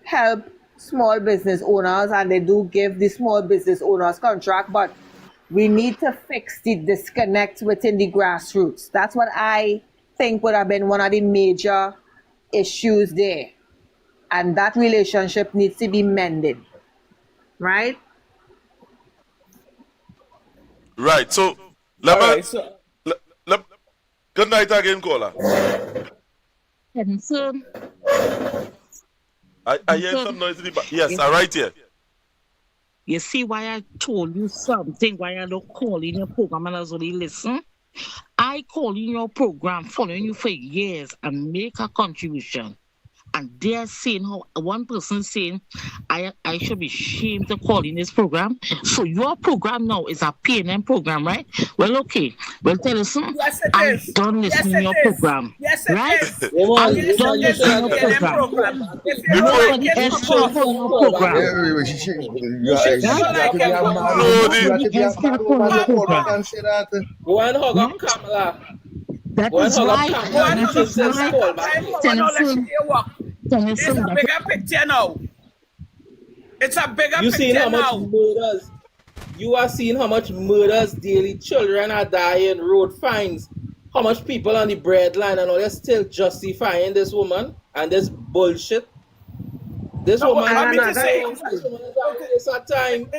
help small business owners and they do give the small business owners contract, but we need to fix the disconnect within the grassroots. That's what I think would have been one of the major issues there. And that relationship needs to be mended, right? Right. So, good night again, caller. I hear some noise in the back. Yes, I'm right here. You see why I told you something, why I don't call in your program and only listen? I call in your program, following you for years and make a contribution. and they're saying how one person saying I should be ashamed to call in this program. So your program now is a PNM program, right? Well, okay. Well, tell us something. Yes, it I'm is. done Yes, listening it your is. program. Yes, it Right? is. I'm Yes, done it is a listening your PNM program. program. If you don't like Nobody it, else fuck off. can call your program. You should, if you don't like it, fuck off. Nobody else can call your program. Go and hug up Right? Kamala. That Go and is hug up right. Kamala and That she is says right. call back Time here. over now, let's Tennyson. hear what. It's Tennyson. a bigger picture now. It's a bigger You seeing picture how much now. murders? You are seeing how much murders daily, children are dying, road fines, how much people on the breadline and all. They're still justifying this woman and this bullshit. This No, woman, I mean to this say, woman is a waste of time.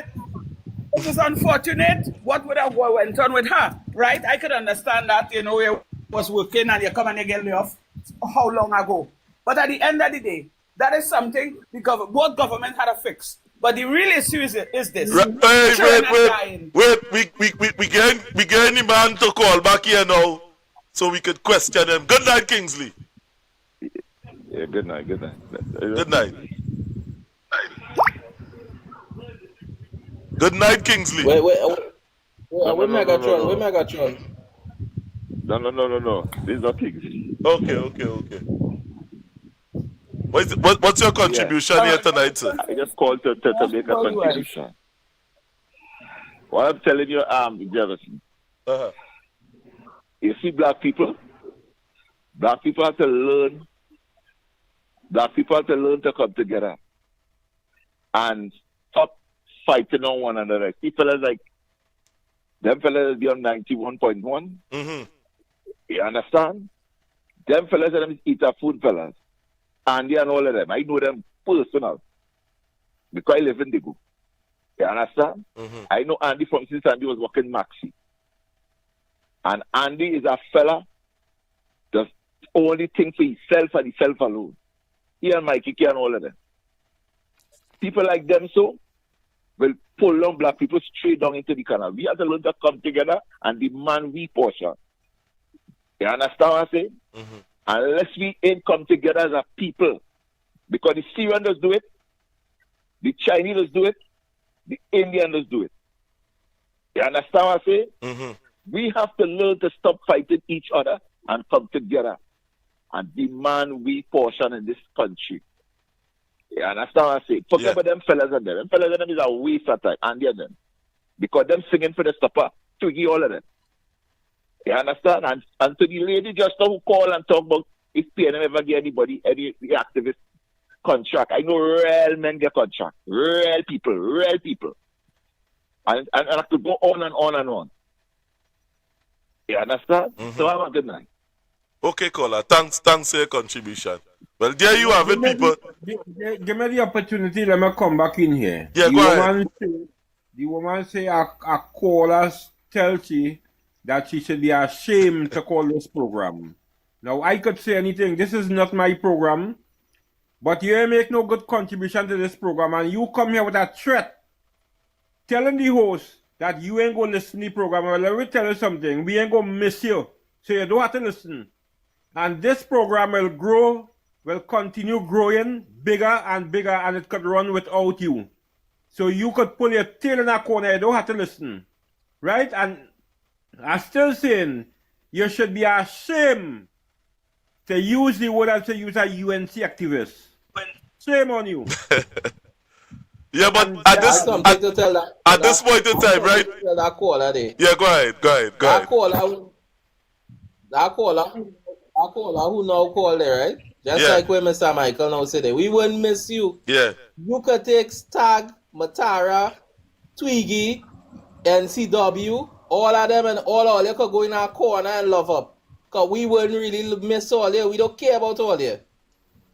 it is unfortunate. What would have went on with her, right? I could understand that, you know, you was working and you come and you get laid off. How long ago? But at the end of the day, that is something because both governments had a fix. But the real issue is this. Wait. We getting the man to call back here now so we could question him. Good night, Kingsley. Yeah, good night. Good night. Good night, Kingsley. Wait, Megatron. Wait, Megatron. No. This is not Kingsley. Okay. What's your contribution here tonight, sir? I just called to make a contribution. What I'm telling you, Jefferson. You see, black people have to learn. Black people have to learn to come together and stop fighting on one another. See fellas like them fellas be on 91.1. Mm-hmm. You understand? Them fellas are them eat a food fellas. Andy and all of them. I know them personal. Because I live in Digu. You understand? Mm-hmm. I know Andy from since Andy was working Maxi. And Andy is a fella does only think for himself and himself alone. He and Mikey and all of them. People like them so will pull down black people straight down into the canal. We have to learn to come together and demand we portion. You understand what I'm saying? Mm-hmm. Unless we ain't come together as a people. Because the Syrian does do it, the Chinese does do it, the Indian does do it. You understand what I'm saying? Mm-hmm. We have to learn to stop fighting each other and come together and demand we portion in this country. You understand what I'm saying? Forget about them fellas and them. Them fellas and them is a waste of time, and them. Because them singing for the stopper, Twiggy, all of them. You understand? And to the lady just now who call and talk about if PNM ever get anybody, any activist contract. I know real men get contract. Real people. And I could go on and on and on. You understand? Mm-hmm. So have a good night. Okay, caller. Thanks for your contribution. Well, there you have it, people. Give me the opportunity. Let me come back in here. Yeah, go ahead. The woman say a caller tells she that she should be ashamed to call this program. Now, I could say anything. This is not my program. But you ain't make no good contribution to this program. And you come here with a threat. Telling the host that you ain't going to listen to the program. Well, let me tell you something. We ain't going to miss you. So you don't have to listen. And this program will grow, will continue growing bigger, and it could run without you. So you could pull your tail in a corner. You don't have to listen. Right? And I'm still saying you should be ashamed to use the word and to use a UNC activist. Shame on you. Yeah, but at this point in time, right? That caller there. Yeah, go ahead. That caller who now called there, right? Just like when Mr. Michael now said that. We wouldn't miss you. Yeah. You could take Stag, Matara, Twiggy, NCW, all of them and all you could go in our corner and love up. Because we wouldn't really miss all you. We don't care about all you.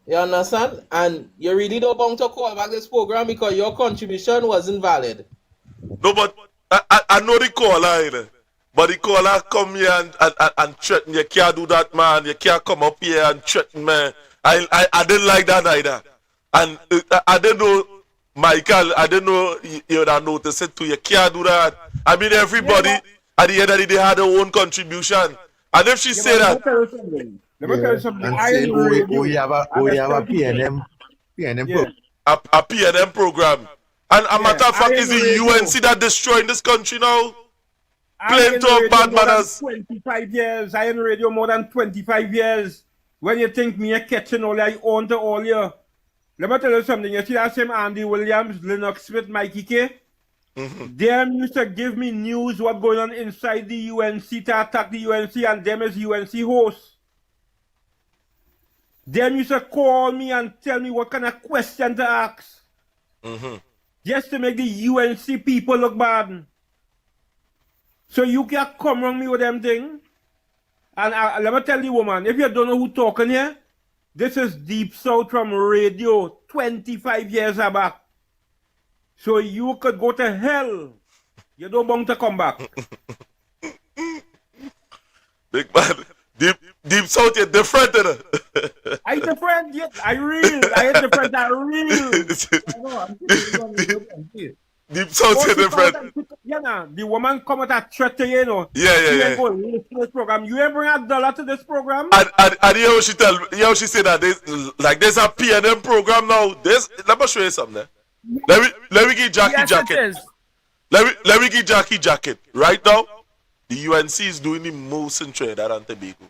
You understand? And you really don't want to call back this program because your contribution wasn't valid. No, but I know the caller, you know. But the caller come here and threaten. You can't do that, man. You can't come up here and threaten, man. I didn't like that either. And I didn't know, Michael, I didn't know you would have noticed it too. You can't do that. I mean, everybody, at the end of the day, had their own contribution. And if she say that... Let me tell you something. And I say, am oh, radio. you have a, And I tell people, PNM yeah. A PNM program. And a matter of I fact, am is the radio. UNC that destroying this country now? I Playing in to our radio bad more manners. than 25 years. I in radio more than 25 years. When you think me a catching all I own to all you. Let me tell you something. You see that same Andy Williams, Lennox Smith, Mikey K? Them used to give me news what going on inside the UNC to attack the UNC, and them as UNC hosts. Them used to call me and tell me what kind of question to ask. Just to make the UNC people look bad. So you can't come around me with them thing. And let me tell the woman, if you don't know who talking here, this is Deep South from radio 25 years back. So you could go to hell. You don't want to come back. Big man, deep South, you're different, I different, yet I real. I ain't different, I real. Deep South, you're different. Yeah, nah, the woman come at a threat to you, you know. Yeah. You ain't go listen to this program. You ain't bring $1 to this program. And you know how she said that there's a PNM program now. Let me show you something there. Let me give Jackie jacket. Let me give Jackie jacket. Right now, the UNC is doing the most in Trinidad and Tobago.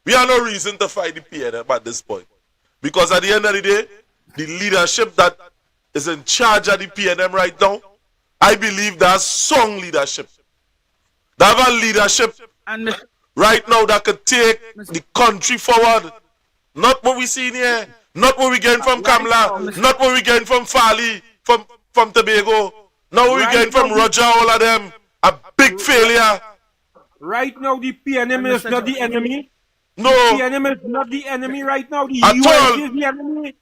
We have no reason to fight the PNM at this point. Because at the end of the day, the leadership that is in charge of the PNM right now, I believe that's strong leadership. They have a leadership right now that could take the country forward. Not what we see here. Not what we getting from Kamla. Not what we getting from Fali, from Tobago. Not what we getting from Roger, all of them. A big failure. Right now, the PNM is not the enemy. No. The PNM is not the enemy right now. The At UNC all. is the enemy.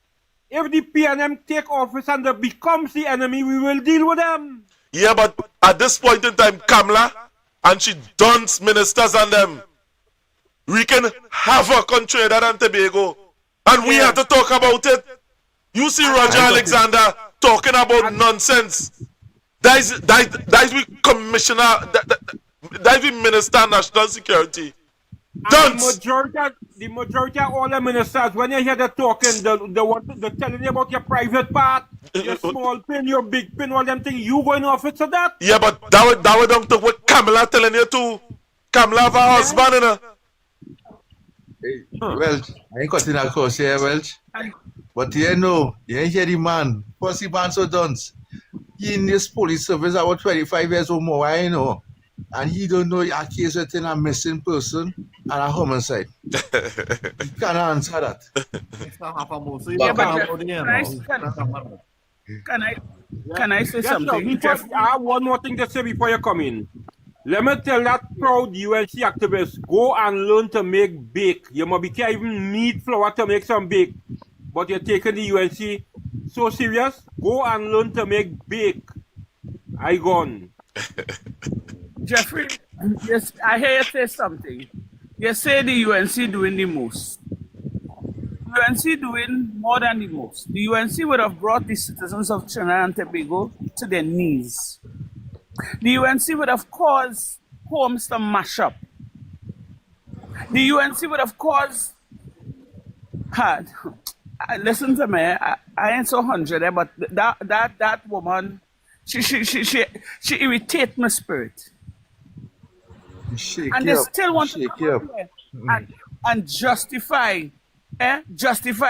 If the PNM take office and they becomes the enemy, we will deal with them. Yeah, but at this point in time, Kamla and she duns ministers and them wreaking havoc on Trinidad and Tobago. And we have to talk about it. You see Roger Alexander talking about nonsense. That is we commissioner, that is we minister of national security. The majority of all the ministers, when you hear them talking, they're telling you about your private part, your small pin, your big pin, all them things. You going off it to that? Yeah, but that would don't talk what Kamala telling you too. Kamala have a husband in her. Hey, Welch, I ain't cutting across here, Welch. But you know, you ain't hear the man. First, the man so done. He in this police service about 25 years or more, I know. And he don't know a case within a missing person and a homicide. He can't answer that. Can I say something? Jeff, I have one more thing to say before you come in. Let me tell that proud UNC activists, go and learn to make bake. You maybe can't even need flour to make some bake. But you're taking the UNC so serious, go and learn to make bake. I gone. Jeffrey, yes, I hear you say something. You say the UNC doing the most. UNC doing more than the most. The UNC would have brought the citizens of Trinidad and Tobago to their knees. The UNC would have caused homes to mash up. The UNC would have caused... listen to me, I ain't so 100, but that woman, she irritates my spirit. And they still want to come here and justify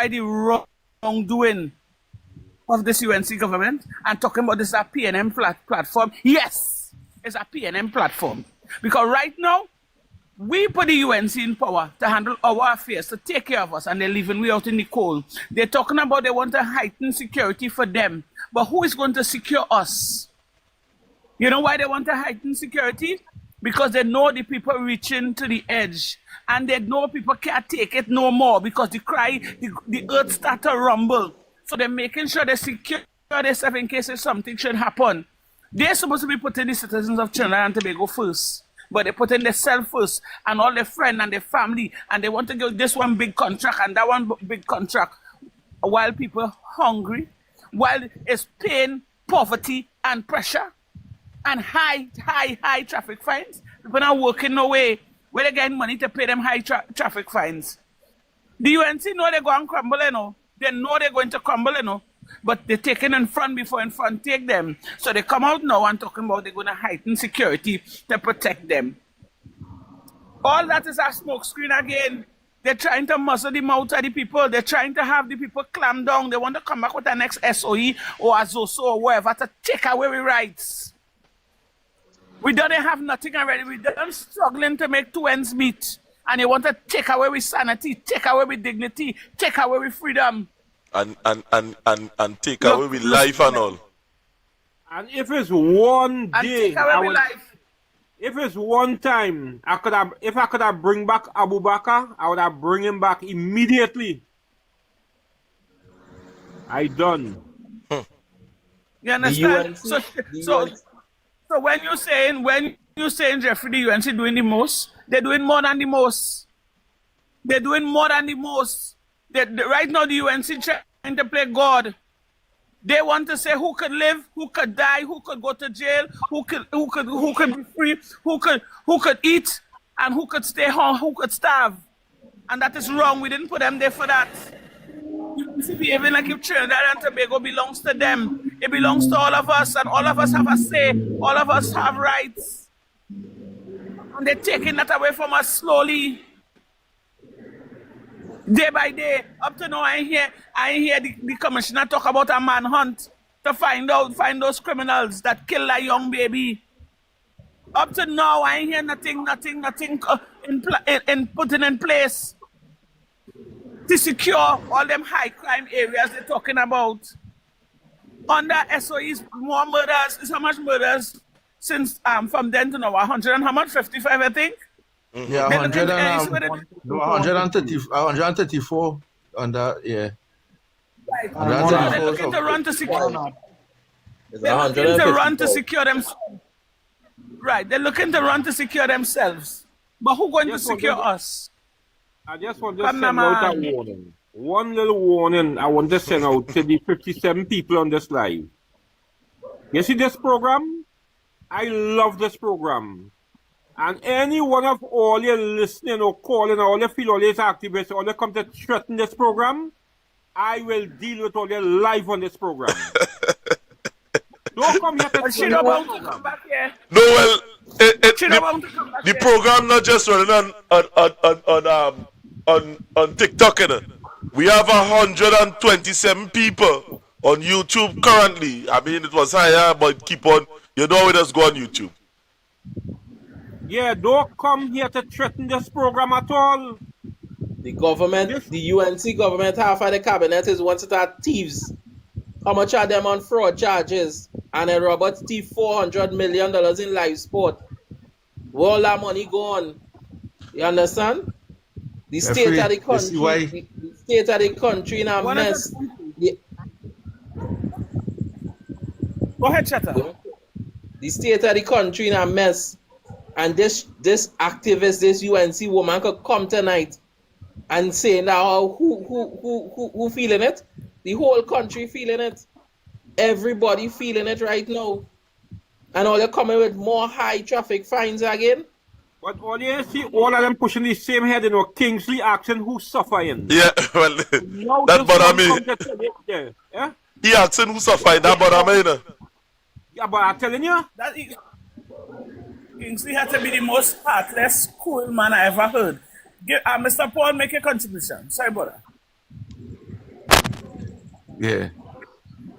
the wrongdoing of this UNC government and talking about this a PNM platform. Yes, it's a PNM platform. Because right now, we put the UNC in power to handle our affairs, to take care of us, and they're leaving we out in the cold. They're talking about they want to heighten security for them. But who is going to secure us? You know why they want to heighten security? Because they know the people reaching to the edge. And they know people can't take it no more because the earth start to rumble. So they're making sure they secure themselves in case if something should happen. They're supposed to be putting the citizens of Trinidad and Tobago first. But they put in themselves first and all their friends and their family. And they want to give this one big contract and that one big contract. While people are hungry, while it's pain, poverty, and pressure. And high traffic fines. People are working no way. Where they getting money to pay them high traffic fines? The UNC know they're going to crumble, you know. They know they're going to crumble, you know. But they're taking in front before in front take them. So they come out now and talking about they're going to heighten security to protect them. All that is a smoke screen again. They're trying to muzzle the mouth of the people. They're trying to have the people clamp down. They want to come back with the next SOE or Azoso or whatever to take away our rights. We don't have nothing already. We done struggling to make two ends meet. And they want to take away with sanity, take away with dignity, take away with freedom. And take away with life and all. And if it's one And day, take away with life. if it's one time, if I could have bring back Abu Bakr, I would have bring him back immediately. I done. You understand? So when you're saying Jeffrey, the UNC doing the most, they're doing more than the most. They're doing more than the most. Right now the UNC trying to play God. They want to say who could live, who could die, who could go to jail, who could be free, who could eat, and who could stay home, who could starve. And that is wrong. We didn't put them there for that. You see, behaving like if Trinidad and Tobago belongs to them. It belongs to all of us, and all of us have a say. All of us have rights. And they're taking that away from us slowly. Day by day. Up to now, I ain't hear the commissioner talk about a manhunt to find those criminals that killed a young baby. Up to now, I ain't hear nothing putting in place to secure all them high crime areas they're talking about. Under SOEs, more murders. Is how much murders since from then to now? 100 and how much? 55, I think. Yeah, 134 on that, yeah. Right. So they're looking to run to secure. They're looking to run to secure themselves. Right, they're looking to run to secure themselves. But who going to secure us? I just want to send out a warning. One little warning I want to send out to the 57 people on this live. You see this program? I love this program. And any one of all you listening or calling, all you feel all these activists, all you come to threaten this program, I will deal with all your live on this program. Don't come here to she don't want to come back here. No, well, the program not just running on TikTok, you know. We have 127 people on YouTube currently. I mean, it was higher, but keep on. You know, we just go on YouTube. Yeah, don't come here to threaten this program at all. The government, the UNC government, half of the cabinet is one set of thieves. How much are them on fraud charges? And a Robert thief $400 million in live sport. Where all that money gone? You understand? The state of the country, the state of the country in a mess. Go ahead, Chatter. The state of the country in a mess. And this activist, this UNC woman could come tonight and say now who feeling it? The whole country feeling it. Everybody feeling it right now. And all you're coming with more high traffic fines again. But all you see, all of them pushing the same head, you know, Kingsley asking who's suffering. Yeah, well, that bother me. Yeah? He asking who's suffering, that bother me, you know. Yeah, but I'm telling you. That Kingsley had to be the most heartless, cool man I ever heard. Mr. Paul, make a contribution. Sorry, brother. Yeah.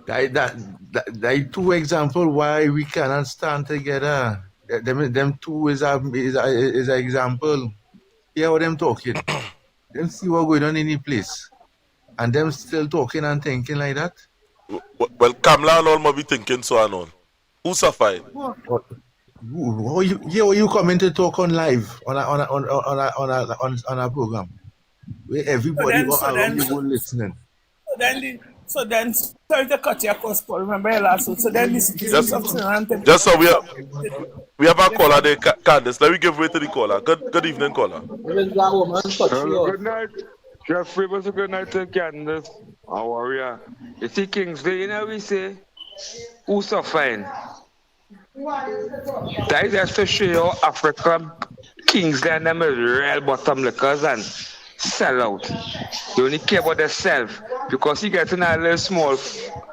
That two example why we cannot stand together. Them two is an example. Hear what them talking. Them see what going on in the place. And them still talking and thinking like that. Well, Kamla and all might be thinking so and all. Who suffered? You coming to talk on live on a program where everybody around the world listening. So then, sorry to cut you across, Paul. Remember your last one. So then, this just so we have a caller there, Candice. Let me give way to the caller. Good evening, caller. Good night, Jeffrey. Was a good night to Candice, our warrior. You see, Kingsley, you know we say, who's so fine? That is just to show you African Kingsley and them is real bottom lickers and sell out. They only care about themselves because he getting a little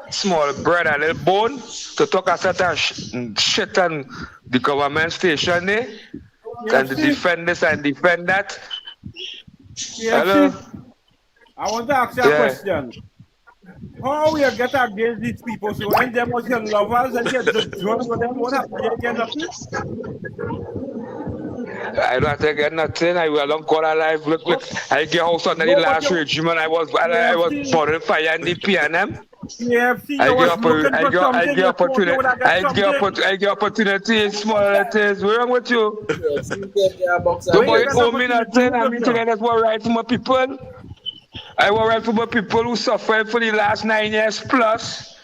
small bread, a little bone to talk a certain shit on the government station there and to defend this and defend that. Hello? I want to ask you a question. How you get against these people? So when them was your lovers and you just join with them, what happened? You get nothing? I don't get nothing. I will not go alive. Look. I get house under the last regime and I was pouring fire in the PNM. KFC, you was looking for something. I get opportunity, small things. What's wrong with you? Nobody owe me nothing. I mean, today that's what right for my people. I was right for my people who suffered for the last 9 years plus.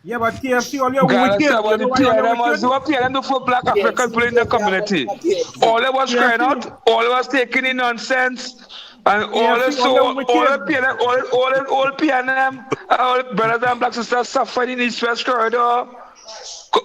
Yeah, but KFC, all your wicked. You know why you're wicked? PNM do for black African people in the community. All they was crying out, all they was taking in nonsense. And all the PNM, all the brothers and black sisters suffered in the East-West corridor.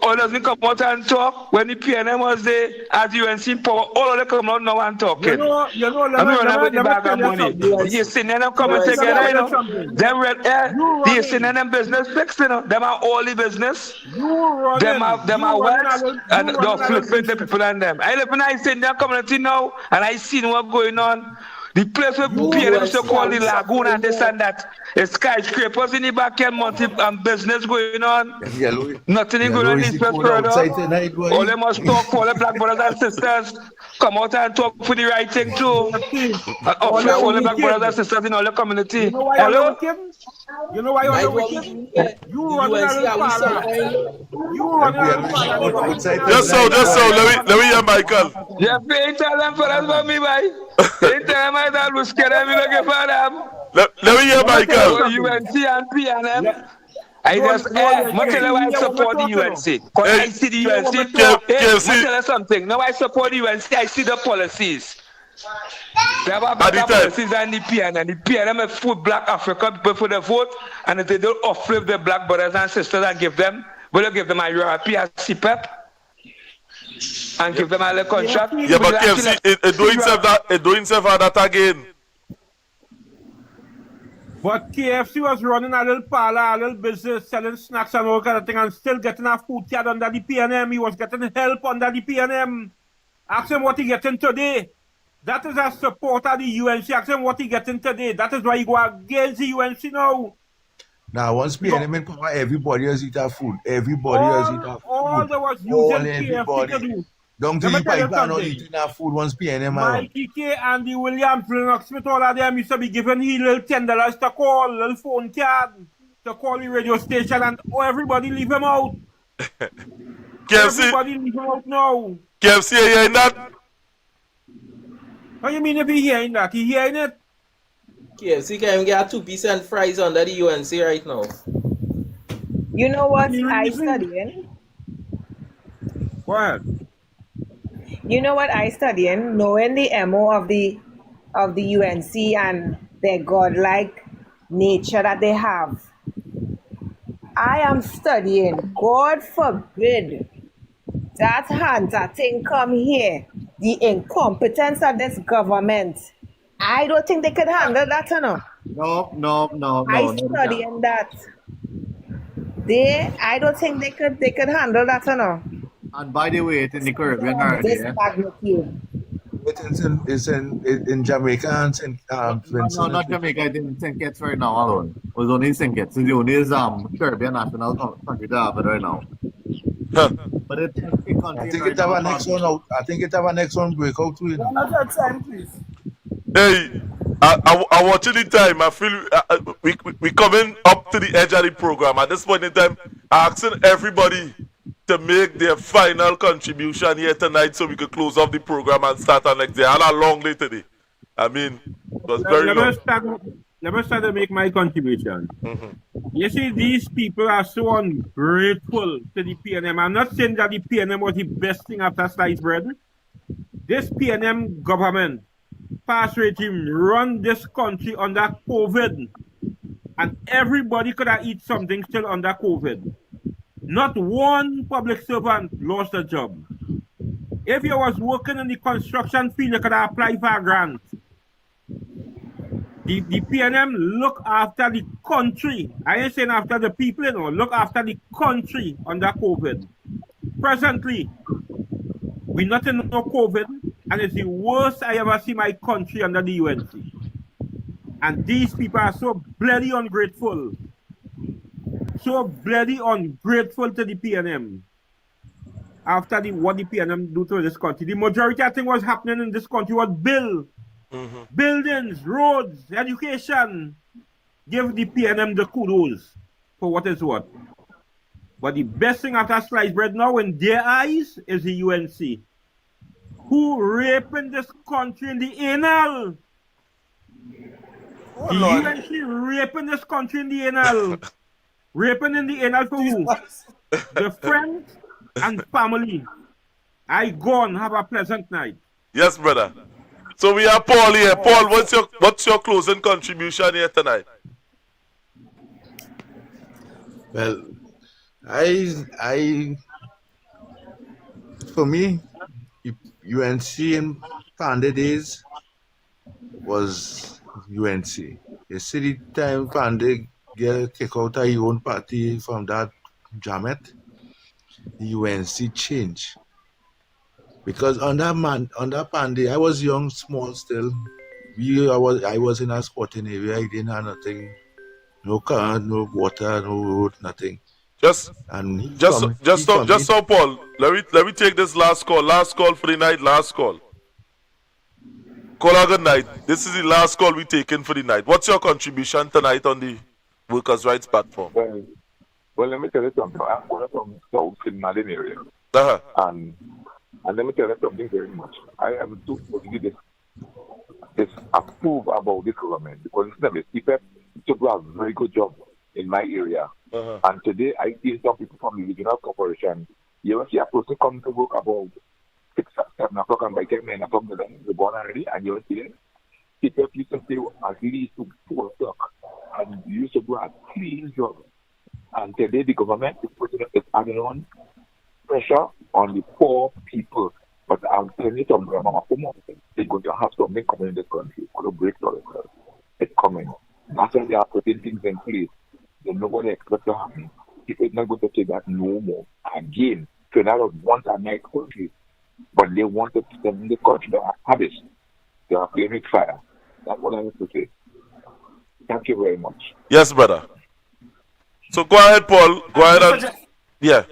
All doesn't come out and talk. When the PNM was there, as UNC power, all of them come out now and talking. Let me tell you You see them coming together, you know. Them red air, you see them business fixed, you know. Them are all the business. Them are Welch, and they're flipping the people and them. I live in the community now, and I see what's going on. The place where PNM so called the lagoon and this and that. It's skyscrapers in the back end, business going on. Nothing going on in this first corridor. All they must talk for the black brothers and sisters. Come out and talk for the right thing too. And uplift all the black brothers and sisters in all the community. Hello? You know why you're wicked? You running Just so, let me hear Michael. Yeah, pay tell them for us for me, bye. Pay tell them I thought was scared of me looking for them. Let me hear Michael. UNC and PNM. I just, I tell you why I support the UNC. Because I see the UNC. I tell you something. Now I support the UNC, I see the policies. They have a better policies than the PNM. The PNM is full black African people for the vote, and if they don't uplift the black brothers and sisters and give them, will you give them a URP, a CPEP, and give them a little contract? Yeah, but KFC, it doing that again. But KFC was running a little parlor, a little business, selling snacks and all kind of thing, and still getting a food card under the PNM. He was getting help under the PNM. Ask him what he getting today. That is a supporter of the UNC. Ask him what he getting today. That is why he go against the UNC now. Now, once PNM in power, everybody has eaten food. Everybody has eaten food. All there was using KFC to do. Don't tell you pipeline not eating our food once PNM Mikey K, Andy Williams, Lennox Smith, all of them used to be giving he little $10 to call, little phone card to call the radio station, and everybody leave him out. Everybody leave him out now. KFC, are you hearing that? What do you mean if he hearing that? He hearing it? KFC can even get 2 piece and fries under the UNC right now. You know what I studying? What? You know what I studying? Knowing the MO of the UNC and their godlike nature that they have. I am studying, God forbid, that Hunter thing come here. The incompetence of this government. I don't think they could handle that, you know. No. I studying that. I don't think they could handle that, you know. And by the way, it's in the Caribbean already. This magnitude. It's in Jamaica and no, not Jamaica. It's in St. Kitts right now alone. It was only St. Kitts. It's the only Caribbean national country to have it right now. But I think it have a next one out. I think it have a next one breakout too. Another time, please. Hey, I watching the time. I feel we coming up to the edge of the program. At this point in time, I'm asking everybody to make their final contribution here tonight so we can close off the program and start our next day. I had a long day today. I mean, it was very long. Let me start to make my contribution. You see, these people are so ungrateful to the PNM. I'm not saying that the PNM was the best thing after sliced bread. This PNM government, past regime, run this country under COVID. And everybody could have eaten something still under COVID. Not one public servant lost a job. If you was working in the construction field, you could have applied for a grant. The PNM look after the country. I ain't saying after the people, look after the country under COVID. Presently, we not in no COVID, and it's the worst I ever see my country under the UNC. And these people are so bloody ungrateful. So bloody ungrateful to the PNM. After what the PNM do to this country. The majority of things was happening in this country was buildings, roads, education. Give the PNM the kudos for what is what. But the best thing after sliced bread now in their eyes is the UNC. Who raping this country in the anal? Oh, the Lord. UNC raping this country in the anal. Raping in the anal for who? The friends and family. I go and have a pleasant night. Yes, brother. So we have Paul here. Paul, what's your closing contribution here tonight? Well, for me, UNC in Panda days was UNC. You see the time Panda get kick out of his own party from that Jamet, the UNC changed. Because under Panda, I was young, small still. I was in a sporting area. I didn't have nothing, no car, no water, no road, nothing. Just so Paul, let me take this last call for the night, last call. Call a good night. This is the last call we taking for the night. What's your contribution tonight on the workers' rights platform? Well, let me tell you something. I'm going from South Finland area. And let me tell you something very much. I am too positive this approve about this government because it's never CPEP took a very good job in my area. And today I see some people from the regional corporation. You will see a person come to work about 6 or 7 o'clock and by 10 9 o'clock they're gone already, and you will see them. People used to stay at least to 4 o'clock and you used to do a clean job. And today the government is adding on pressure on the poor people. But I'm telling you something, they're going to have something coming in this country. It's going to break all itself. It's coming. That's why they are putting things in place. They know what they expect to happen. People are not going to take that no more. Again, Trinidad wants a nice country, but they want to send the country to habits. They are playing with fire. That's what I have to say. Thank you very much. Yes, brother. So go ahead, Paul. Go ahead and... Yeah.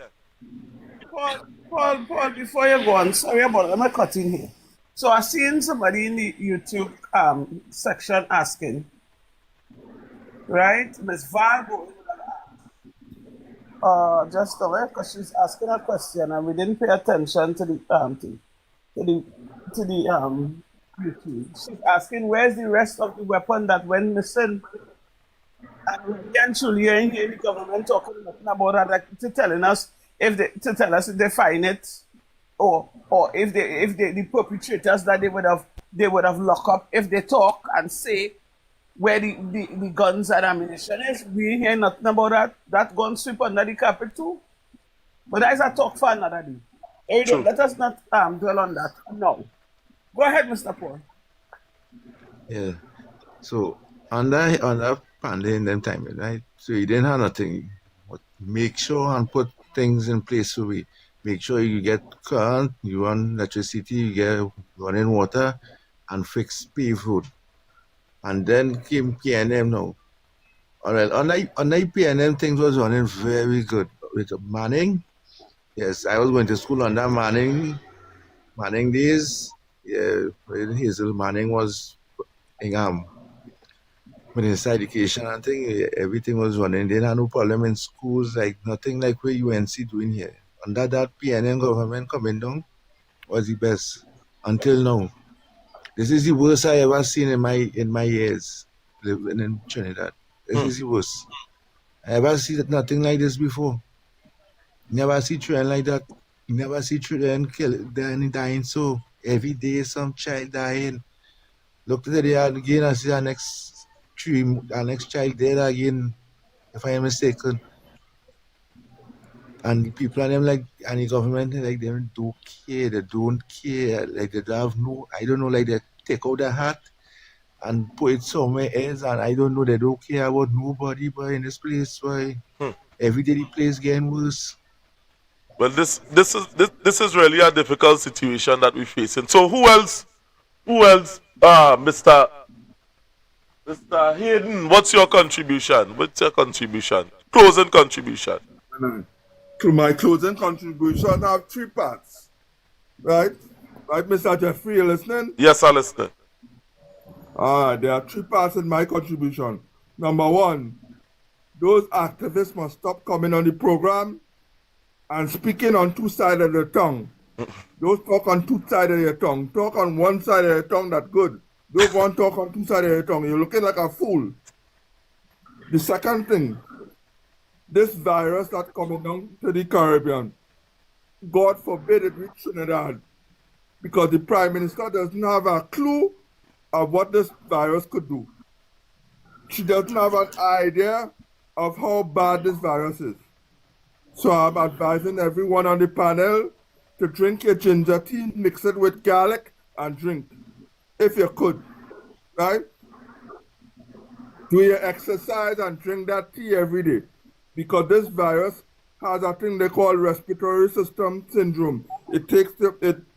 Paul, before you go on, sorry about it, I'm cutting here. So I seen somebody in the YouTube section asking, right? Miss Vargo, just a minute, because she's asking a question and we didn't pay attention to the YouTube. She's asking where's the rest of the weapon that went missing. And eventually you ain't hear the government talking nothing about that, like to telling us if they find it, or if the perpetrators that they would have locked up, if they talk and say where the guns and ammunition is. We ain't hear nothing about that. That gun sweep under the carpet too. But that is a talk for another day. Hey, let us not dwell on that. No. Go ahead, Mr. Paul. Yeah. So under Panda in them time, right? So you didn't have nothing. But make sure and put things in place so we make sure you get current, you run electricity, you get running water, and fix paved road. And then came PNM now. All right, on the PNM things was running very good with Manning. Yes, I was going to school under Manning days. Yeah, Hazel Manning was in Minister of Education and thing. Everything was running. They had no problem in schools, like nothing like what UNC doing here. Under that PNM government coming down was the best until now. This is the worst I ever seen in my years living in Trinidad. This is the worst. I never see nothing like this before. Never see children like that. You never see children dying so every day some child dying. Look to the day again and see our next child dead again, if I am mistaken. And the people and them and the government they don't care. They don't care. Like they have no, I don't know, like they take out their hat and put it somewhere else, and I don't know, they don't care about nobody, boy, in this place, boy. Every day the place getting worse. Well, this is really a difficult situation that we're facing. So who else? Mr. Hayden, what's your contribution? Closing contribution. To my closing contribution, I have 3 parts. Right? Right, Mr. Jeffrey, you listening? Yes, I'm listening. There are 3 parts in my contribution. Number 1, those activists must stop coming on the program and speaking on 2 sides of their tongue. Don't talk on 2 sides of your tongue. Talk on 1 side of your tongue, that's good. Don't want to talk on 2 sides of your tongue. You're looking like a fool. The second thing, this virus that's coming down to the Caribbean, God forbid it reach Trinidad, because the Prime Minister doesn't have a clue of what this virus could do. She doesn't have an idea of how bad this virus is. So I'm advising everyone on the panel to drink your ginger tea, mix it with garlic, and drink, if you could, right? Do your exercise and drink that tea every day, because this virus has a thing they call respiratory system syndrome. It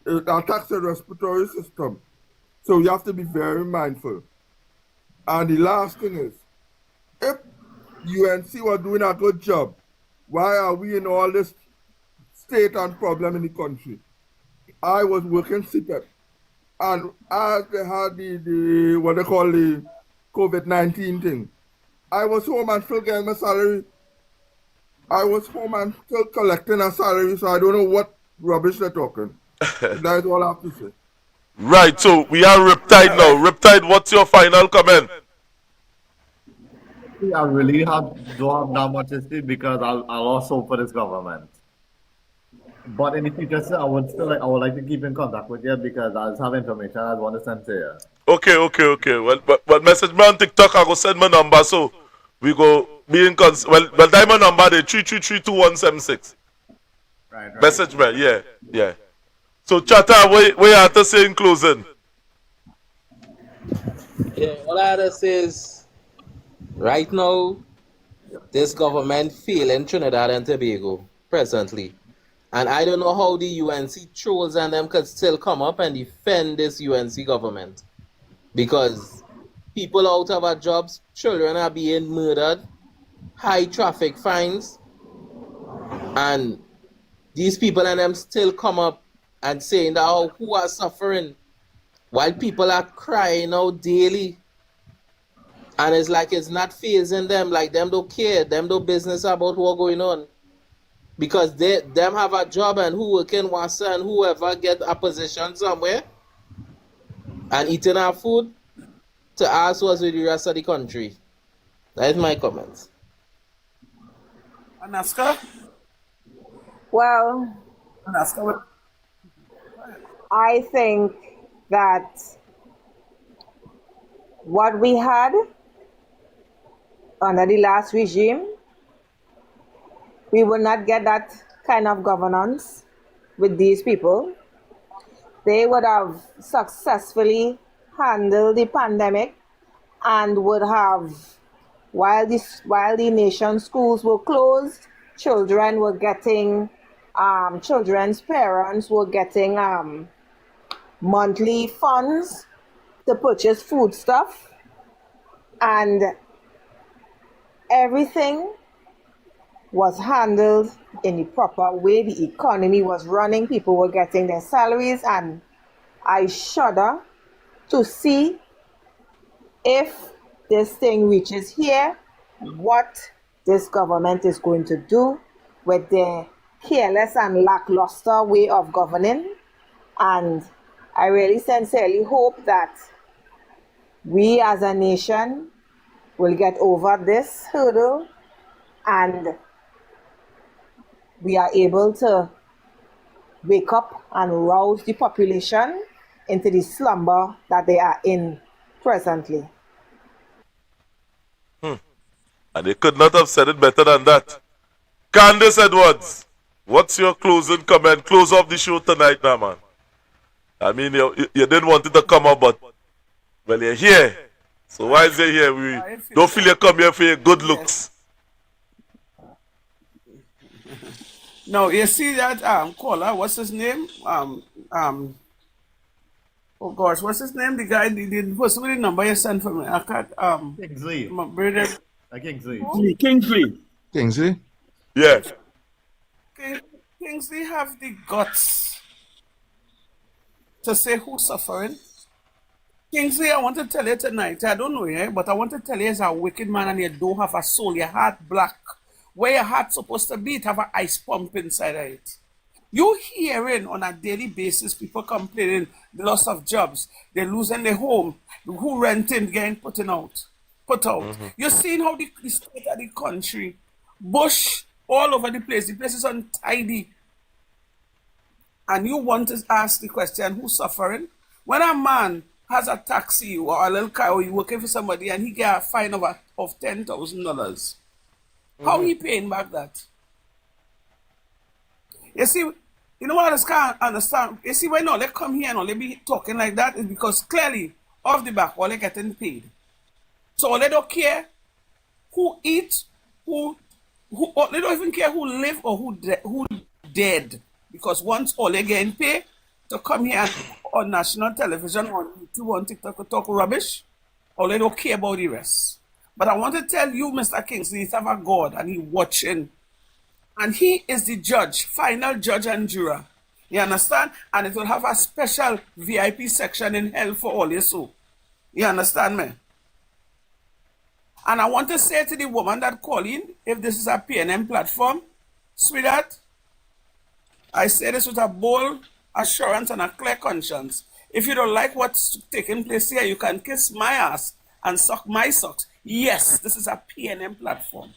attacks the respiratory system. So you have to be very mindful. And the last thing is, if UNC was doing a good job, why are we in all this state and problem in the country? I was working CPEP, and as they had the what they call the COVID-19 thing, I was home and still getting my salary. I was home and still collecting a salary, so I don't know what rubbish they're talking. That's all I have to say. Right, so we are Riptide now. Riptide, what's your final comment? I really don't have that much to say because I lost hope for this government. But in the future, sir, I would like to keep in contact with you because I just have information I want to send to you. Okay. Well, message me on TikTok. I go send my number, so we go be in well, diamond number the 3332176. Right. Message me, yeah. So Chatter, what you have to say in closing? Yeah, all I have to say is, right now, this government failing Trinidad and Tobago presently. And I don't know how the UNC trolls and them could still come up and defend this UNC government. Because people out of our jobs, children are being murdered, high traffic fines, and these people and them still come up and saying that who are suffering while people are crying out daily. And it's like it's not phasing them, like them don't care, them don't business about what's going on. Because them have a job and who work in Wassa and whoever get a position somewhere and eating our food to ask what's with the rest of the country. That is my comments. Anaska? Well, Anaska, I think that what we had under the last regime, we will not get that kind of governance with these people. They would have successfully handled the pandemic and would have, while the nation's schools were closed, children were getting, children's parents were getting monthly funds to purchase foodstuff, and everything was handled in the proper way. The economy was running, people were getting their salaries, and I shudder to see if this thing reaches here, what this government is going to do with their careless and lackluster way of governing. And I really sincerely hope that we as a nation will get over this hurdle and we are able to wake up and rouse the population into the slumber that they are in presently. And they could not have said it better than that. Candace Edwards, what's your closing comment? Close off the show tonight now, man. I mean, you didn't want it to come up, but, well, you're here. So why is it here? We don't feel you come here for your good looks. No, you see that caller, what's his name? Oh gosh, what's his name? The guy, the person with the number you sent for me. I can't Kingsley. my brother. Kingsley. Kingsley. Yeah. Kingsley have the guts to say who's suffering. Kingsley, I want to tell you tonight, I don't know you, but I want to tell you as a wicked man and you don't have a soul, your heart black. Where your heart's supposed to be, it have an ice pump inside of it. You hearing on a daily basis people complaining the loss of jobs, they're losing their home, who renting, getting put out. You're seeing how the state of the country, bush all over the place is untidy. And you want to ask the question, who's suffering? When a man has a taxi or a little car or you're working for somebody and he get a fine of $10,000, how he paying back that? You see, you know what I just can't understand? You see, when all they come here and all they be talking like that is because clearly, off the back, all they getting paid. So all they don't care who eat, they don't even care who live or who dead. Because once all they getting paid to come here on national television, on YouTube, on TikTok, to talk rubbish, all they don't care about the rest. But I want to tell you, Mr. Kingsley, he's a God and he's watching. And he is the judge, final judge and juror. You understand? And it will have a special VIP section in hell for all you so. You understand me? And I want to say to the woman that called in, if this is a PNM platform, sweetheart, I say this with a bold assurance and a clear conscience. If you don't like what's taking place here, you can kiss my ass and suck my socks. Yes, this is a PNM platform.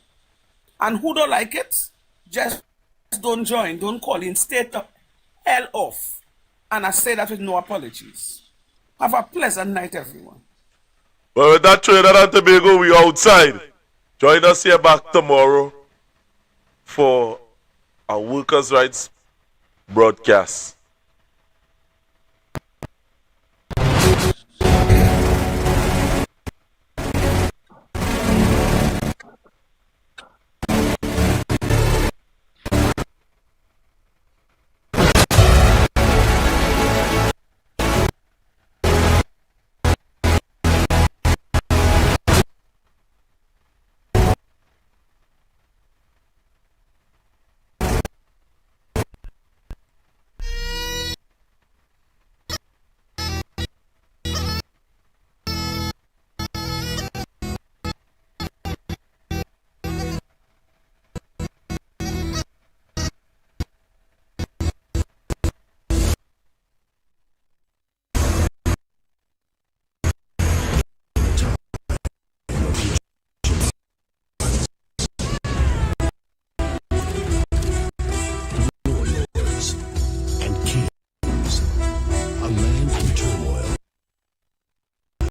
And who don't like it, just don't join, don't call in, stay the hell off. And I say that with no apologies. Have a pleasant night, everyone. Well, with that Trinidad and Tobago, we outside. Join us here back tomorrow for our workers' rights broadcast.